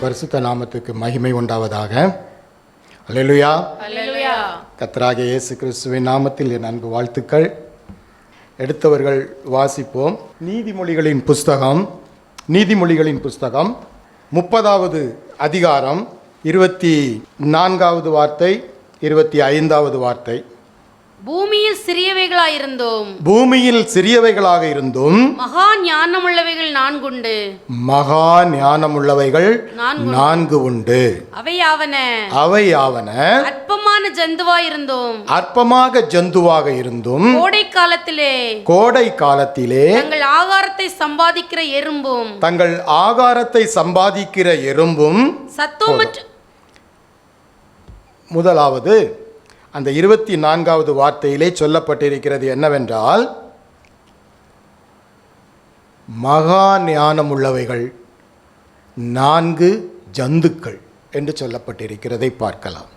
பரிசுத்த நாமத்துக்கு மகிமை உண்டாவதாக. அல்லேலூயா. கர்த்தராகிய இயேசு கிறிஸ்துவின் நாமத்தில் என் அன்பு வாழ்த்துக்கள். எடுத்தவர்கள் வாசிப்போம். நீதிமொழிகளின் புஸ்தகம் 30வது அதிகாரம் 24வது வார்த்தை 25வது வார்த்தை. பூமியில் சிறியவைகளாக இருந்தும் மகா ஞானமுள்ளவைகள் 4 உண்டு. அவையாவன அற்பமாக ஜந்துவாக இருந்தும் கோடை காலத்திலே தங்கள் ஆகாரத்தை சம்பாதிக்கிற எறும்பும் முதலாவது அந்த 24வது வார்த்தையிலே சொல்லப்பட்டிருக்கிறது என்னவென்றால், மகா ஞானமுள்ளவைகள் 4 ஜந்துக்கள் என்று சொல்லப்பட்டிருக்கிறதை பார்க்கலாம்.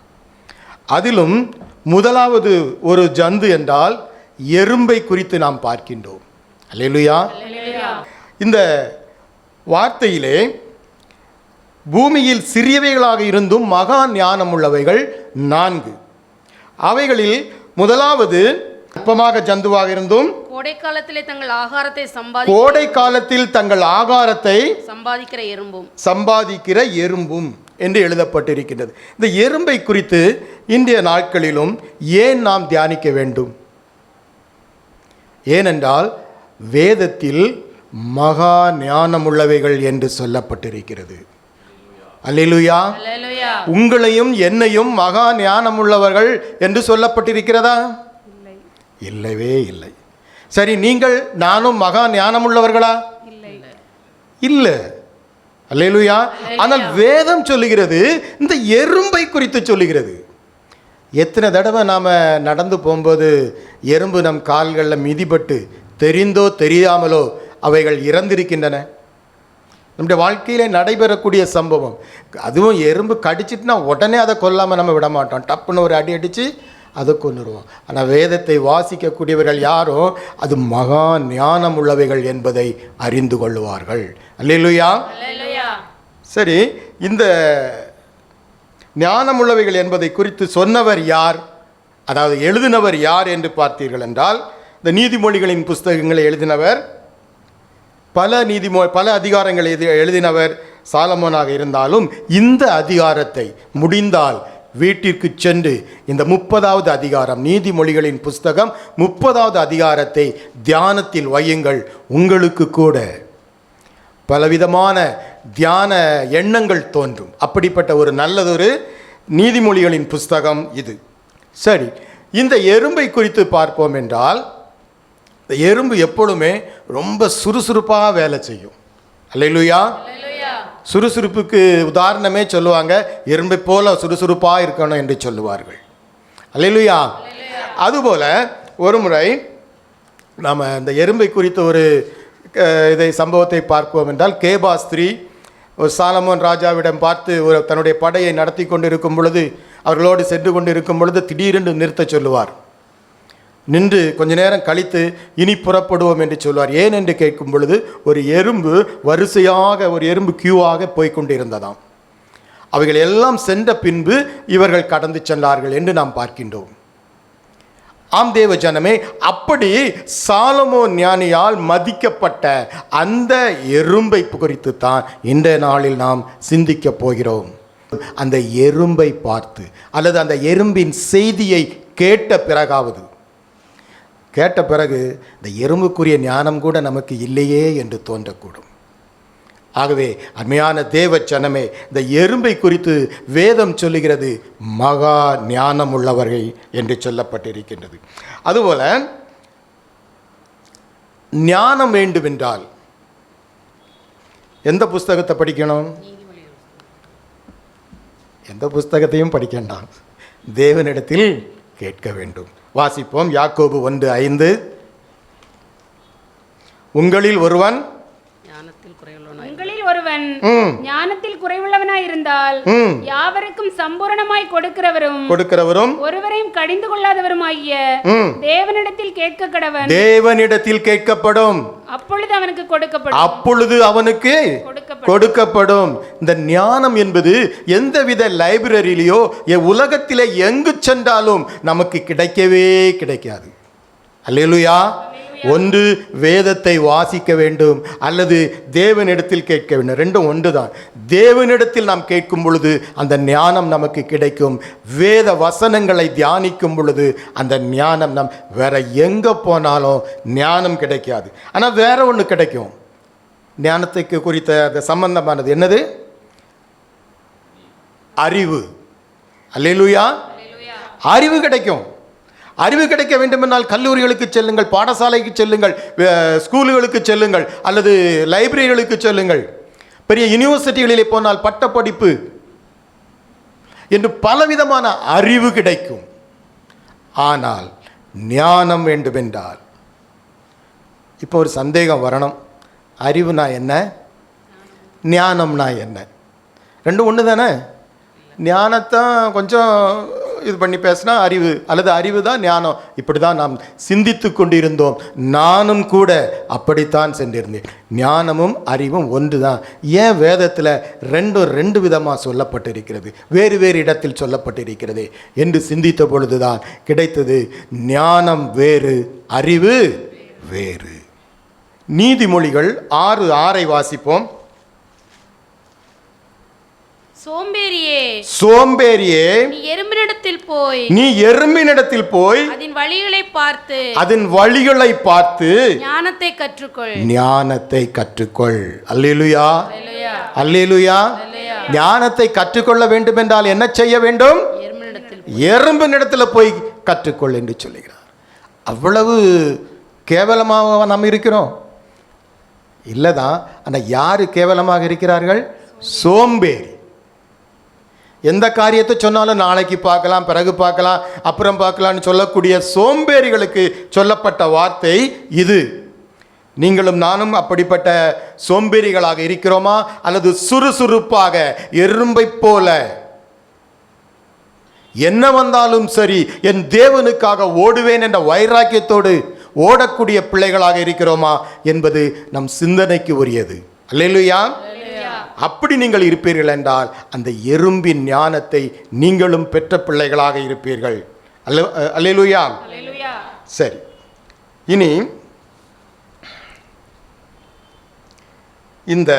அதிலும் முதலாவது ஒரு ஜந்து என்றால் எறும்பை குறித்து நாம் பார்க்கின்றோம். அல்லேலூயா. இந்த வார்த்தையிலே பூமியில் சிறியவைகளாக இருந்தும் மகா ஞானமுள்ளவைகள் 4. அவைகளில் முதலாவது அற்பமாக ஜந்துவாக இருந்தும் கோடை காலத்தில் தங்கள் ஆகாரத்தை சம்பாதிக்கிற எறும்பும் என்று எழுதப்பட்டிருக்கின்றது. இந்த எறும்பை குறித்து இன்றைய நாட்களிலும் ஏன் நாம் தியானிக்க வேண்டும்? ஏனென்றால் வேதத்தில் மகா ஞானமுள்ளவைகள் என்று சொல்லப்பட்டிருக்கிறது. அல்லேலூயா. உங்களையும் என்னையும் மகா ஞானமுள்ளவர்கள் என்று சொல்லப்பட்டிருக்கிறதா? இல்லவே இல்லை. சரி, நீங்கள் நானும் மகா ஞானமுள்ளவர்களா? இல்லை. அல்லேலூயா. ஆனால் வேதம் சொல்லுகிறது, இந்த எறும்பை குறித்து சொல்லுகிறது. எத்தனை தடவை நாம் நடந்து போகும்போது எறும்பு நம் கால்களில் மிதிபட்டு தெரிந்தோ தெரியாமலோ அவைகள் இறந்திருக்கின்றன. நம்முடைய வாழ்க்கையிலே நடைபெறக்கூடிய சம்பவம். அதுவும் எறும்பு கடிச்சிட்டுனா உடனே அதை கொல்லாமல் நம்ம விட மாட்டோம். டப்புன்னு ஒரு அடி அடித்து அதை கொன்னுருவோம். ஆனால் வேதத்தை வாசிக்கக்கூடியவர்கள் யாரோ அது மகா ஞானம் உள்ளவைகள் என்பதை அறிந்து கொள்வார்கள். அல்லேலூயா. சரி, இந்த ஞானமுள்ளவைகள் என்பதை குறித்து சொன்னவர் யார், அதாவது எழுதினவர் யார் என்று பார்த்தீர்கள் என்றால், இந்த நீதிமொழிகளின் புஸ்தகங்களை எழுதினவர் பல அதிகாரங்களை எழுதினவர் சாலமோனாக இருந்தாலும், இந்த அதிகாரத்தை முடிந்தால் வீட்டிற்கு சென்று இந்த 30வது அதிகாரம், நீதிமொழிகளின் புஸ்தகம் 30வது அதிகாரத்தை தியானத்தில் வையுங்கள். உங்களுக்கு கூட பலவிதமான தியான எண்ணங்கள் தோன்றும். அப்படிப்பட்ட ஒரு நல்லதொரு நீதிமொழிகளின் புஸ்தகம் இது. சரி, இந்த எறும்பை குறித்து பார்ப்போம் என்றால், இந்த எறும்பு எப்பொழுதுமே ரொம்ப சுறுசுறுப்பாக வேலை செய்யும். அல்லேலூயா. சுறுசுறுப்புக்கு உதாரணமே சொல்லுவாங்க, எறும்பை போல சுறுசுறுப்பாக இருக்கணும் என்று சொல்லுவார்கள். அல்லேலூயா. அதுபோல் ஒரு முறை நாம் இந்த எறும்பை குறித்த ஒரு சம்பவத்தை பார்ப்போம் என்றால், கேபாஸ்திரி ஒரு சாலமோன் ராஜாவிடம் பார்த்து தன்னுடைய படையை நடத்தி கொண்டு இருக்கும் பொழுது, அவர்களோடு சென்று கொண்டு இருக்கும் பொழுது திடீரென்று நிறுத்த சொல்லுவார். நின்று கொஞ்ச நேரம் கழித்து இனி புறப்படுவோம் என்று சொல்வார். ஏன் என்று கேட்கும் பொழுது, ஒரு எறும்பு வரிசையாக, ஒரு எறும்பு கியூவாக போய்கொண்டிருந்ததாம். அவைகள் எல்லாம் சென்ற பின்பு இவர்கள் கடந்து சென்றார்கள் என்று நாம் பார்க்கின்றோம். ஆம் தேவ ஜனமே, அப்படி சாலமோன் ஞானியால் மதிக்கப்பட்ட அந்த எறும்பை குறித்து தான் இன்றைய நாளில் நாம் சிந்திக்க போகிறோம். அந்த எறும்பை பார்த்து அல்லது அந்த எறும்பின் செய்தியை கேட்ட பிறகு இந்த எறும்புக்குரிய ஞானம் கூட நமக்கு இல்லையே என்று தோன்றக்கூடும். ஆகவே அருமையான தேவ ஜனமே, இந்த எறும்பை குறித்து வேதம் சொல்லுகிறது மகா ஞானம் உள்ளவர்கள் என்று சொல்லப்பட்டிருக்கின்றது. அதுபோல ஞானம் வேண்டுமென்றால் எந்த புஸ்தகத்தை படிக்கணும்? எந்த புஸ்தகத்தையும் படிக்கண்டாம், தேவனிடத்தில் கேட்க வேண்டும். வாசிப்போம். யாக்கோபு 1:5. உங்களில் ஒருவன் கொடுக்கிறவன் ஞானத்தில் குறைவுள்ளவனாய் இருந்தால் யாவருக்கும் சம்பூரணமாய் கொடுக்கிறவரும் ஒருவரையும் கடிந்து கொள்ளாதவருமாகிய தேவனிடத்தில் கேட்க கடவன். தேவனிடத்தில் கேட்கப்படும், அப்பொழுது அவனுக்கு கொடுக்கப்படும். அப்பொழுது அவனுக்கு கொடுக்கப்படும். இந்த ஞானம் என்பது எந்தவித லைப்ரரியிலையோ உலகத்திலே எங்கு சென்றாலும் நமக்கு கிடைக்கவே கிடைக்காது. அல்லேலூயா. ஒன்று வேதத்தை வாசிக்க வேண்டும் அல்லது தேவனிடத்தில் கேட்க வேண்டும். ரெண்டும் ஒன்றுதான். தேவனிடத்தில் நாம் கேட்கும் பொழுது அந்த ஞானம் நமக்கு கிடைக்கும். வேத வசனங்களை தியானிக்கும் பொழுது அந்த ஞானம் நம் வேற எங்கே போனாலும் ஞானம் கிடைக்காது. ஆனால் வேற ஒன்று கிடைக்கும். ஞானத்துக்கு குறித்த அந்த சம்பந்தமானது என்னது? அறிவு. அல்லேலூயா. அறிவு கிடைக்கும். அறிவு கிடைக்க வேண்டுமென்றால் கல்லூரிகளுக்கு செல்லுங்கள், பாடசாலைக்கு செல்லுங்கள், ஸ்கூலுகளுக்கு செல்லுங்கள் அல்லது லைப்ரரிகளுக்கு செல்லுங்கள். பெரிய யூனிவர்சிட்டிகளிலே போனால் பட்டப்படிப்பு என்று பலவிதமான அறிவு கிடைக்கும். ஆனால் ஞானம் வேண்டுமென்றால் இப்போ ஒரு சந்தேகம் வரணும். அறிவுனா என்ன, ஞானம்னா என்ன? ரெண்டும் ஒன்று தானே. ஞானத்தான் கொஞ்சம் இது பண்ணி பேசினா அறிவு, அல்லது அறிவு தான் ஞானம். இப்படி தான் நாம் சிந்தித்து கொண்டிருந்தோம். நானும் கூட அப்படித்தான் சென்றிருந்தேன். ஞானமும் அறிவும் ஒன்று தான். ஏன் வேதத்தில் ரெண்டு விதமாக சொல்லப்பட்டிருக்கிறது, வேறு வேறு இடத்தில் சொல்லப்பட்டிருக்கிறது என்று சிந்தித்த பொழுதுதான் கிடைத்தது ஞானம் வேறு, அறிவு வேறு. நீதிமொழிகள் 6:6 வாசிப்போம். சோம்பேறியே, நீ எறும்பினிடத்தில் போய் அதன் வழிகளை பார்த்து ஞானத்தை கற்றுக்கொள். அல்லேலூயா, அல்லேலூயா. ஞானத்தை கற்றுக்கொள்ள வேண்டும் என்றால் என்ன செய்ய வேண்டும்? எறும்பினிடத்தில் போய் கற்றுக்கொள் என்று சொல்லுகிறார். அவ்வளவு கேவலமாக நாம் இருக்கிறோம் இல்லைதான். ஆனால் யாரு கேவலமாக இருக்கிறார்கள்? சோம்பேறி. எந்த காரியத்தை சொன்னாலும் நாளைக்கு பார்க்கலாம், பிறகு பார்க்கலாம், அப்புறம் பார்க்கலான்னு சொல்லக்கூடிய சோம்பேறிகளுக்கு சொல்லப்பட்ட வார்த்தை இது. நீங்களும் நானும் அப்படிப்பட்ட சோம்பேறிகளாக இருக்கிறோமா? அல்லது சுறுசுறுப்பாக எறும்பை போல என்ன வந்தாலும் சரி என் தேவனுக்காக ஓடுவேன் என்ற வைராக்கியத்தோடு ஓடக்கூடிய பிள்ளைகளாக இருக்கிறோமா என்பது நம் சிந்தனைக்கு உரியது. அல்லேலூயா. அப்படி நீங்கள் இருப்பீர்கள் என்றால் அந்த எறும்பின் ஞானத்தை நீங்களும் பெற்ற பிள்ளைகளாக இருப்பீர்கள். அல்லேலூயா. சரி, இனி இந்த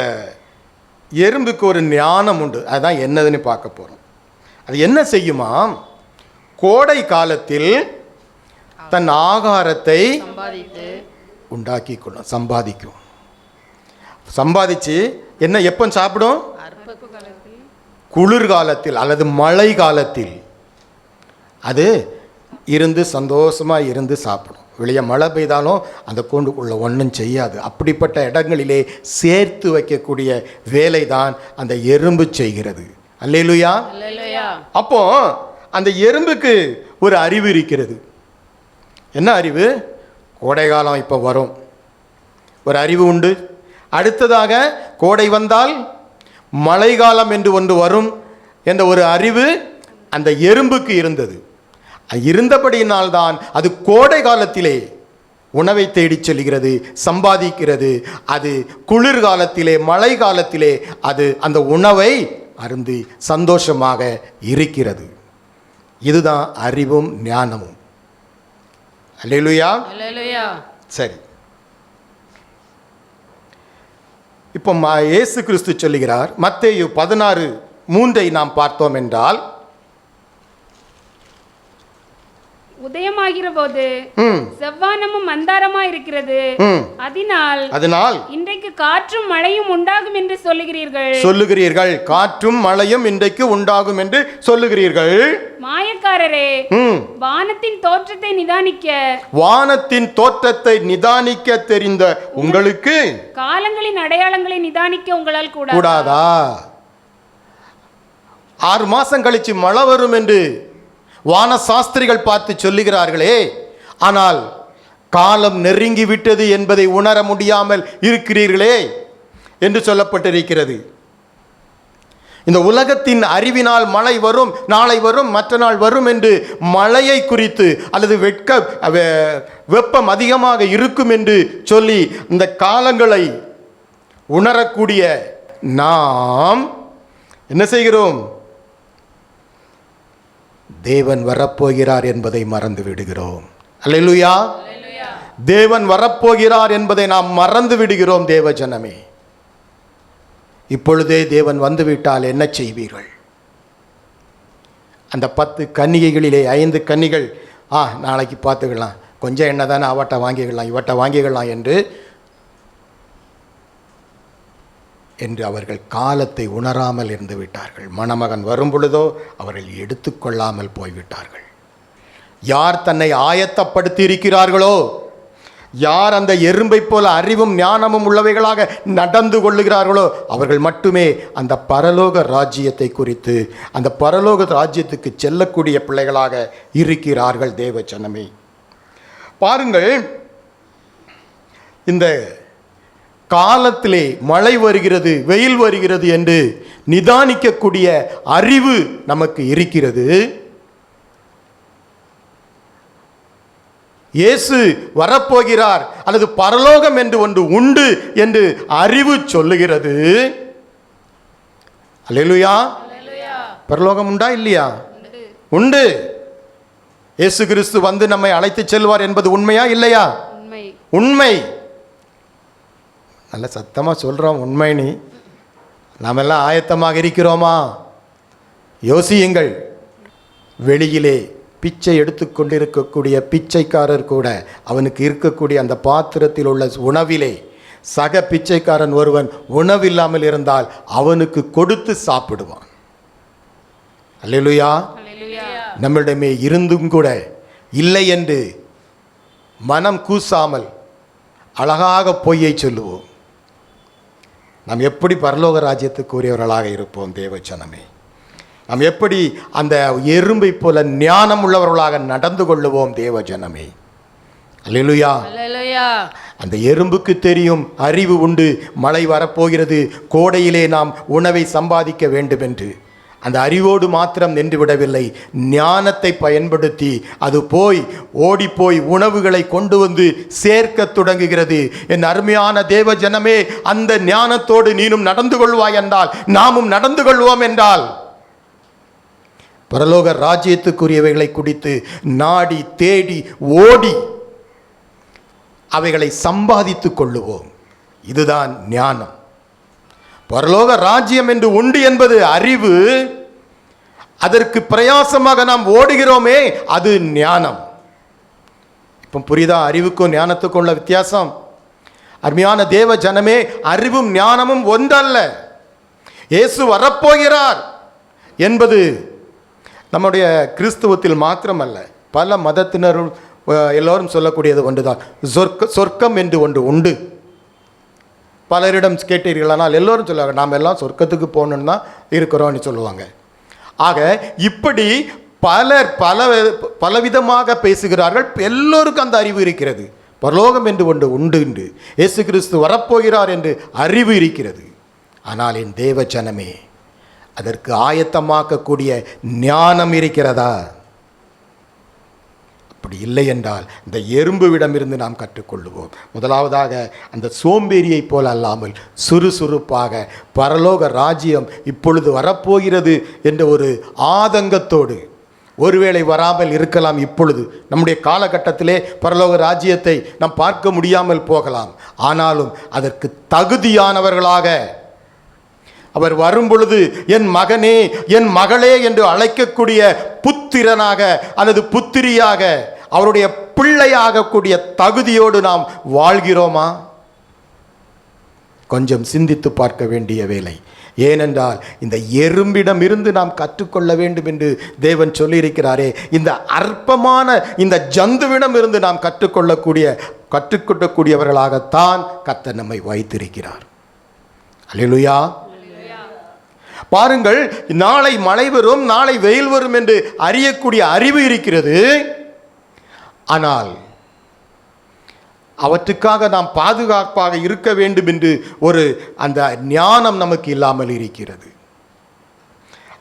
எறும்புக்கு ஒரு ஞானம் உண்டு. அதுதான் என்னதுன்னு பார்க்க போகிறோம். அது என்ன செய்யுமா? கோடை காலத்தில் தன் ஆகாரத்தை உண்டாக்கி கொள்ளும், சம்பாதிச்சு என்ன எப்போ சாப்பிடும்? குளிர்காலத்தில் அல்லது மழை காலத்தில் அது இருந்து சந்தோஷமாக இருந்து சாப்பிடும். வெளியே மழை பெய்தாலும் அந்த கூண்டுக்குள்ள ஒன்றும் செய்யாது. அப்படிப்பட்ட இடங்களிலே சேர்த்து வைக்கக்கூடிய வேலை தான் அந்த எறும்பு செய்கிறது. அல்லேலூயா. அப்போ அந்த எறும்புக்கு ஒரு அறிவு இருக்கிறது. என்ன அறிவு? கோடை காலம் இப்போ வரும், ஒரு அறிவு உண்டு. அடுத்ததாக கோடை வந்தால் மழை காலம் என்று ஒன்று வரும் என்ற ஒரு அறிவு அந்த எறும்புக்கு இருந்தது. இருந்தபடியினால்தான் அது கோடை காலத்திலே உணவை தேடி செல்கிறது, சம்பாதிக்கிறது. அது குளிர்காலத்திலே மழை காலத்திலே அது அந்த உணவை அருந்தி சந்தோஷமாக இருக்கிறது. இதுதான் அறிவும் ஞானமும். அல்லேலூயா. சரி, இப்போ இயேசு கிறிஸ்து சொல்லுகிறார். மத்தேயு 16:3 நாம் பார்த்தோம் என்றால், உதயமாகிற போது செவ்வானமும் மந்தாரமா இருக்கிறது, அதனால் இன்றைக்கு காற்றும் மழையும் உண்டாகும் என்று சொல்லுகிறீர்கள். காற்றும் மழையும் இன்றைக்கு உண்டாகும் என்று சொல்லுகிறீர்கள். மாயக்காரரே, வானத்தின் தோற்றத்தை நிதானிக்க தெரிந்த உங்களுக்கு காலங்களின் அடையாளங்களை நிதானிக்க உங்களால் கூடாதா? 6 மாசம் கழிச்சு மழை வரும் என்று வான சாஸ்திரிகள் பார்த்து சொல்லுகிறார்களே, ஆனால் காலம் நெருங்கி விட்டது என்பதை உணர முடியாமல் இருக்கிறீர்களே என்று சொல்லப்பட்டிருக்கிறது. இந்த உலகத்தின் அறிவினால் மழை வரும், நாளை வரும், மற்ற நாள் வரும் என்று மழையை குறித்து அல்லது வெப்பம் அதிகமாக இருக்கும் என்று சொல்லி இந்த காலங்களை உணரக்கூடிய நாம் என்ன செய்கிறோம்? தேவன் வரப்போகிறார் என்பதை மறந்து விடுகிறோம். அல்லேலூயா. தேவன் வரப்போகிறார் என்பதை நாம் மறந்து விடுகிறோம். தேவ ஜனமே, இப்பொழுதே தேவன் வந்துவிட்டால் என்ன செய்வீர்கள்? அந்த 10 கன்னிகைகளிலே 5 கன்னிகள் நாளைக்கு பார்த்துக்கலாம், கொஞ்சம் என்ன தானே, அவட்டை வாங்கிக்கலாம், இவட்டை வாங்கிக்கலாம் என்று அவர்கள் காலத்தை உணராமல் இருந்து விட்டார்கள். மணமகன் வரும் பொழுதோ அவர்கள் எடுத்துக்கொள்ளாமல் போய்விட்டார்கள். யார் தன்னை ஆயத்தப்படுத்தி இருக்கிறார்களோ, யார் அந்த எறும்பை போல அறிவும் ஞானமும் உள்ளவைகளாக நடந்து கொள்ளுகிறார்களோ, அவர்கள் மட்டுமே அந்த பரலோக ராஜ்யத்தை குறித்து, அந்த பரலோக ராஜ்யத்துக்கு செல்லக்கூடிய பிள்ளைகளாக இருக்கிறார்கள். தேவ ஜனமே, பாருங்கள், இந்த காலத்திலே மழை வருகிறது, வெயில் வருகிறது என்று நிதானிக்கக்கூடிய அறிவு நமக்கு இருக்கிறது. இயேசு வரப்போகிறார் அல்லது பரலோகம் என்று ஒன்று உண்டு என்று அறிவு சொல்லுகிறது. அல்லேலூயா. பரலோகம் உண்டா இல்லையா? உண்டு. இயேசு கிறிஸ்து வந்து நம்மை அழைத்து செல்வார் என்பது உண்மையா இல்லையா? உண்மை. நல்ல சத்தமாக சொல்கிறோம் உண்மைன்னு. நாமெல்லாம் ஆயத்தமாக இருக்கிறோமா? யோசியுங்கள். வெளியிலே பிச்சை எடுத்துக்கொண்டிருக்கக்கூடிய பிச்சைக்காரர் கூட அவனுக்கு இருக்கக்கூடிய அந்த பாத்திரத்தில் உள்ள உணவிலே சக பிச்சைக்காரன் ஒருவன் உணவில்லாமல் இருந்தால் அவனுக்கு கொடுத்து சாப்பிடுவான். அல்லேலூயா. நம்மிடமே இருந்தும் கூட இல்லை என்று மனம் கூசாமல் அழகாக பொய்யை சொல்லுவோம். நாம் எப்படி பரலோக ராஜ்யத்துக்குரியவர்களாக இருப்போம்? தேவச்சனமே, நாம் எப்படி அந்த எறும்பை போல ஞானம் உள்ளவர்களாக நடந்து கொள்ளுவோம்? தேவஜனமே, அல்லேலூயா. அந்த எறும்புக்கு தெரியும், அறிவு உண்டு, மழை வரப்போகிறது, கோடையிலே நாம் உணவை சம்பாதிக்க வேண்டும் என்று. அந்த அறிவோடு மாத்திரம் நின்று விடவில்லை, ஞானத்தை பயன்படுத்தி அது ஓடிப்போய் உணவுகளை கொண்டு வந்து சேர்க்க தொடங்குகிறது. என் அருமையான தேவ ஜனமே, அந்த ஞானத்தோடு நீனும் நடந்து கொள்வாய் என்றால், நாமும் நடந்து கொள்வோம் என்றால், பரலோக ராஜ்யத்துக்குரியவைகளை குடித்து நாடி தேடி ஓடி அவைகளை சம்பாதித்துக் கொள்ளுவோம். இதுதான் ஞானம். பரலோக ராஜ்யம் என்று உண்டு என்பது அறிவு. அதற்கு பிரயாசமாக நாம் ஓடுகிறோமே, அது ஞானம். இப்போ புரியுதா அறிவுக்கும் ஞானத்துக்கும் உள்ள வித்தியாசம்? அருமையான தேவ ஜனமே, அறிவும் ஞானமும் ஒன்றல்ல. இயேசு வரப்போகிறார் என்பது நம்முடைய கிறிஸ்துவத்தில் மாத்திரமல்ல, பல மதத்தினரும் எல்லோரும் சொல்லக்கூடியது ஒன்றுதான். சொர்க்கம் என்று ஒன்று உண்டு. பலரிடம் கேட்டீர்களானால் எல்லோரும் சொல்லுவாங்க, நாம் எல்லாம் சொர்க்கத்துக்கு போகணுன்னு தான் இருக்கிறோம்னு சொல்லுவாங்க. ஆக இப்படி பலர் பலவிதமாக பேசுகிறார்கள். எல்லோருக்கும் அந்த அறிவு இருக்கிறது. பரலோகம் என்று ஒன்று உண்டு என்று, இயேசு கிறிஸ்து வரப்போகிறார் என்று அறிவு இருக்கிறது. ஆனால் என் தேவ ஜனமே, அதற்கு ஆயத்தமாக்கக்கூடிய ஞானம் இருக்கிறதா? அப்படி இல்லை என்றால் இந்த எறும்புவிடமிருந்து நாம் கற்றுக்கொள்ளுவோம். முதலாவதாக, அந்த சோம்பேறியை போல் அல்லாமல் சுறுசுறுப்பாக பரலோக ராஜ்யம் இப்பொழுது வரப்போகிறது என்ற ஒரு ஆதங்கத்தோடு, ஒருவேளை வராமல் இருக்கலாம், இப்பொழுது நம்முடைய காலகட்டத்திலே பரலோக ராஜ்யத்தை நாம் பார்க்க முடியாமல் போகலாம். ஆனாலும் அதற்கு தகுதியானவர்களாக அவர் வரும் பொழுது என் மகனே, என் மகளே என்று அழைக்கக்கூடிய புத்திரனாக அல்லது புத்திரியாக, அவருடைய பிள்ளையாகக்கூடிய தகுதியோடு நாம் வாழ்கிறோமா? கொஞ்சம் சிந்தித்து பார்க்க வேண்டிய வேலை. ஏனென்றால் இந்த எறும்பிடம் இருந்து நாம் கற்றுக்கொள்ள வேண்டும் என்று தேவன் சொல்லியிருக்கிறாரே. இந்த அற்பமான இந்த ஜந்துவிடம் இருந்து நாம் கற்றுக்கொள்ளக்கூடியவர்களாகத்தான் கர்த்தர் நம்மை வைத்திருக்கிறார். அல்லேலூயா. பாருங்கள், நாளை மழை வரும், நாளை வெயில் வரும் என்று அறியக்கூடிய அறிவு இருக்கிறது. ஆனால் அவற்றுக்காக நாம் பாதுகாப்பாக இருக்க வேண்டும் என்று அந்த ஞானம் நமக்கு இல்லாமல் இருக்கிறது.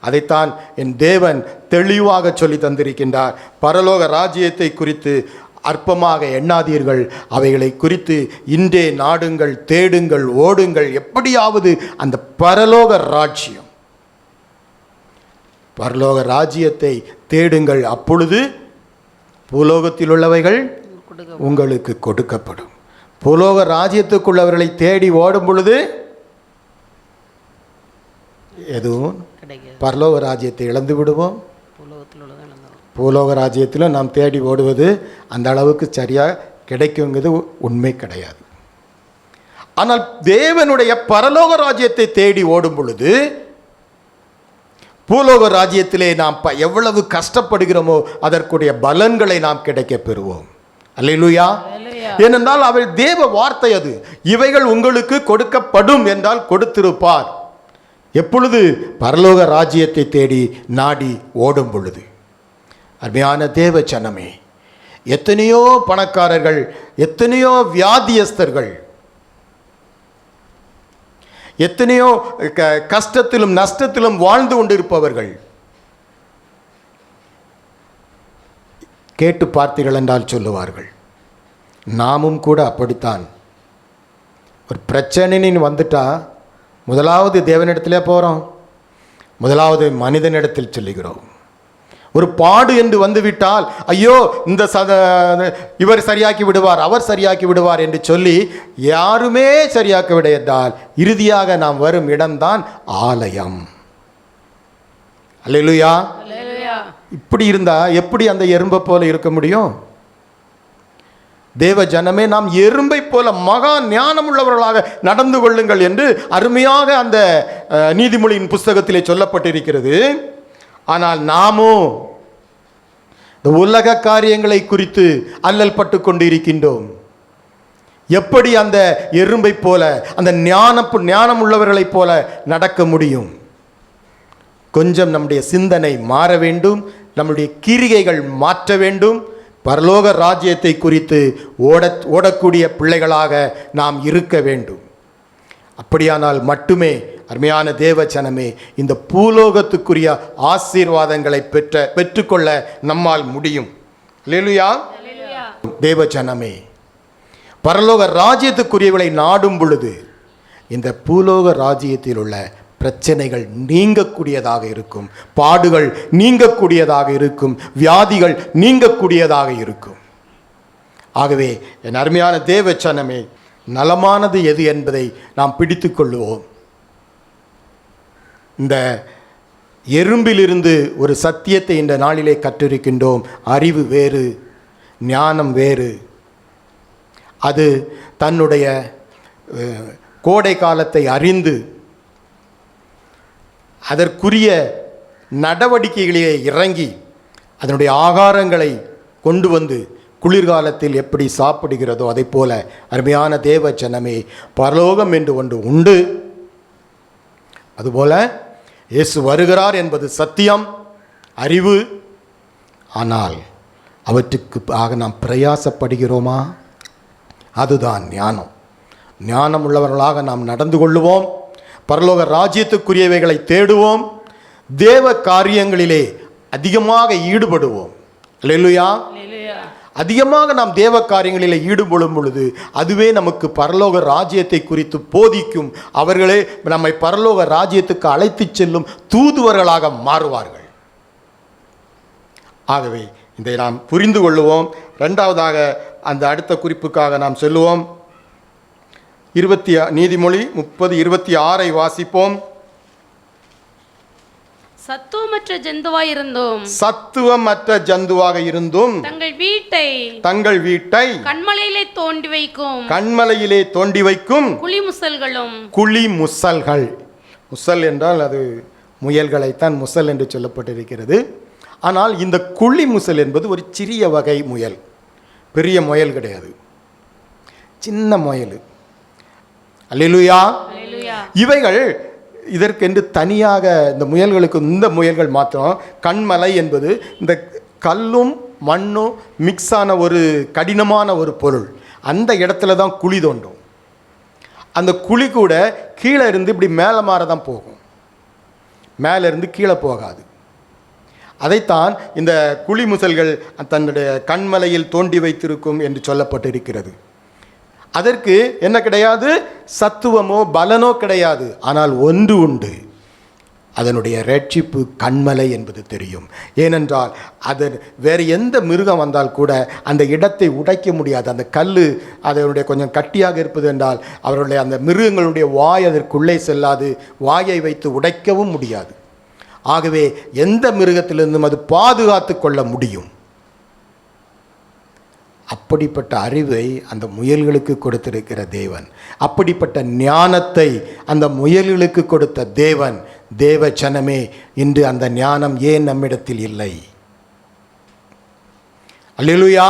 அதைத்தான் என் தேவன் தெளிவாக சொல்லி தந்திருக்கின்றார். பரலோக ராஜ்யத்தை குறித்து அற்பமாக எண்ணாதீர்கள், அவைகளை குறித்து இன்றே நாடுங்கள், தேடுங்கள், ஓடுங்கள். எப்படியாவது அந்த பரலோக ராஜ்யம், பரலோக ராஜ்யத்தை தேடுங்கள். அப்பொழுது பூலோகத்தில் உள்ளவைகள் உங்களுக்கு கொடுக்கப்படும். பூலோக ராஜ்யத்துக்குள்ளவர்களை தேடி ஓடும் பொழுது எதுவும் பரலோக ராஜ்யத்தை இழந்து விடுவோம். பூலோக ராஜ்யத்தில் நாம் தேடி ஓடுவது அந்த அளவுக்கு சரியாக கிடைக்குங்கிறது உண்மை கிடையாது. ஆனால் தேவனுடைய பரலோக ராஜ்யத்தை தேடி ஓடும் பொழுது பூலோக ராஜ்யத்திலே நாம் எவ்வளவு கஷ்டப்படுகிறோமோ அதற்குடைய பலன்களை நாம் கிடைக்க பெறுவோம். அல்லேலூயா. ஏனென்றால் அவர் தேவ வார்த்தை, அது இவைகள் உங்களுக்கு கொடுக்கப்படும் என்றால் கொடுத்திருப்பார். எப்பொழுது? பரலோக ராஜ்யத்தை தேடி நாடி ஓடும் பொழுது. அருமையான தேவ ஜனமே, எத்தனையோ பணக்காரர்கள், எத்தனையோ வியாதியஸ்தர்கள், எத்தனையோ கஷ்டத்திலும் நஷ்டத்திலும் வாழ்ந்து கொண்டிருப்பவர்கள் கேட்டு பார்த்தீர்கள் என்றால் சொல்லுவார்கள், நாமும் கூட அப்படித்தான். ஒரு பிரச்சனைன்னு வந்துட்டா முதலாவது தேவனிடத்திலே போகிறோம், முதலாவது மனிதனிடத்தில் சொல்லுகிறோம். ஒரு பாடு என்று வந்துவிட்டால், ஐயோ இந்த இவர் சரியாக்கி விடுவார், அவர் சரியாக்கி விடுவார் என்று சொல்லி யாருமே சரியாக்கி விட என்றால் இறுதியாக நாம் வரும் இடம்தான் ஆலயம். அல்லேலூயா. இப்படி இருந்தா எப்படி அந்த எறும்பை போல இருக்க முடியும்? தேவ ஜனமே, நாம் எறும்பை போல மகா ஞானம் உள்ளவர்களாக நடந்து கொள்ளுங்கள் என்று அருமையாக அந்த நீதிமொழியின் புஸ்தகத்திலே சொல்லப்பட்டிருக்கிறது. ஆனால் நாமோ இந்த உலக காரியங்களை குறித்து அல்லல் பட்டு கொண்டு இருக்கின்றோம். எப்படி அந்த எறும்பை போல, அந்த ஞானம் உள்ளவர்களைப் போல நடக்க முடியும்? கொஞ்சம் நம்முடைய சிந்தனை மாற வேண்டும், நம்முடைய கிரிகைகள் மாற்ற வேண்டும். பரலோக ராஜ்யத்தை குறித்து ஓடக்கூடிய பிள்ளைகளாக நாம் இருக்க வேண்டும். அப்படியானால் மட்டுமே அருமையான தேவ ஜனமே, இந்த பூலோகத்துக்குரிய ஆசீர்வாதங்களை பெற்றுக்கொள்ள நம்மால் முடியும். அல்லேலூயா. தேவ ஜனமே, பரலோக ராஜ்யத்துக்குரியவளை நாடும் பொழுது இந்த பூலோக ராஜ்யத்தில் உள்ள பிரச்சனைகள் நீங்கக்கூடியதாக இருக்கும், பாடுகள் நீங்கக்கூடியதாக இருக்கும், வியாதிகள் நீங்கக்கூடியதாக இருக்கும். ஆகவே என் அருமையான தேவ ஜனமே, நலமானது எது என்பதை நாம் பிடித்து கொள்ளுவோம். இந்த எறும்பிலிருந்து ஒரு சத்தியத்தை இந்த நாளிலே கற்றிருக்கின்றோம். அறிவு வேறு, ஞானம் வேறு. அது தன்னுடைய கோடை காலத்தை அறிந்து அதற்குரிய நடவடிக்கைகளிலே இறங்கி அதனுடைய ஆகாரங்களை கொண்டு வந்து குளிர்காலத்தில் எப்படி சாப்பிடுகிறதோ அதை போல அருமையான தேவ ஜனமே, பரலோகம் என்று ஒன்று உண்டு. அதுபோல இயேசு வருகிறார் என்பது சத்தியம், அறிவு. ஆனால் அவற்றுக்கு நாம் பிரயாசப்படுகிறோமா? அதுதான் ஞானம். ஞானம் உள்ளவர்களாக நாம் நடந்து கொள்ளுவோம். பரலோக ராஜ்யத்துக்குரியவைகளை தேடுவோம். தேவ காரியங்களிலே அதிகமாக ஈடுபடுவோம். அல்லேலூயா. அதிகமாக நாம் தேவ காரியங்களிலே ஈடுபடும் பொழுது அதுவே நமக்கு பரலோக ராஜ்யத்தை குறித்து போதிக்கும். அவர்களே நம்மை பரலோக ராஜ்யத்துக்கு அழைத்து செல்லும் தூதுவர்களாக மாறுவார்கள். ஆகவே இதை நாம் புரிந்து கொள்ளுவோம். இரண்டாவதாக அந்த அடுத்த குறிப்புக்காக நாம் சொல்லுவோம். நீதிமொழி 30:26 வாசிப்போம். சத்துவமற்ற ஜந்துவாயிருந்தும் சத்துவமற்ற ஜந்துவாக இருந்தும் தங்கள் வீட்டை கண்மலையிலே தோண்டி வைக்கும் குழிமுசல்கள். முசல் என்றால் அது முயல்களைத்தான் முசல் என்று சொல்லப்பட்டிருக்கிறது. ஆனால் இந்த குழிமுசல் என்பது ஒரு சிறிய வகை முயல், பெரிய முயல் கிடையாது, சின்ன முயல். அல்லேலூயா. இவைகள் இதற்கென்று தனியாக இந்த முயல்களுக்கு, இந்த முயல்கள் மாத்திரம் கண்மலை என்பது இந்த கல்லும் மண்ணும் மிக்ஸான ஒரு கடினமான ஒரு பொருள். அந்த இடத்துல தான் குழி தோண்டும். அந்த குழி கூட கீழே இருந்து இப்படி மேலே மாற தான் போகும். மேலிருந்து கீழே போகாது. அதைத்தான் இந்த குழிமுசல்கள் தன்னுடைய கண்மலையில் தோண்டி வைத்திருக்கும் என்று சொல்லப்பட்டிருக்கிறது. அதற்கு என்ன கிடையாது? சத்துவமோ பலனோ கிடையாது. ஆனால் ஒன்று உண்டு, அதனுடைய ரட்சிப்பு கண்மலை என்பது தெரியும். ஏனென்றால் அதன் வேறு எந்த மிருகம் வந்தால் கூட அந்த இடத்தை உடைக்க முடியாது. அந்த கல் அதனுடைய கொஞ்சம் கட்டியாக இருப்பது என்றால் அவருடைய அந்த மிருகங்களுடைய வாய் அதற்குள்ளே செல்லாது, வாயை வைத்து உடைக்கவும் முடியாது. ஆகவே எந்த மிருகத்திலிருந்தும் அது பாதுகாத்து கொள்ள முடியும். அப்படிப்பட்ட அறிவை அந்த முயல்களுக்கு கொடுத்திருக்கிற தேவன், அப்படிப்பட்ட ஞானத்தை அந்த முயல்களுக்கு கொடுத்த தேவன், தேவ ஜனமே, இன்று அந்த ஞானம் ஏன் நம்மிடத்தில் இல்லை? அல்லேலூயா!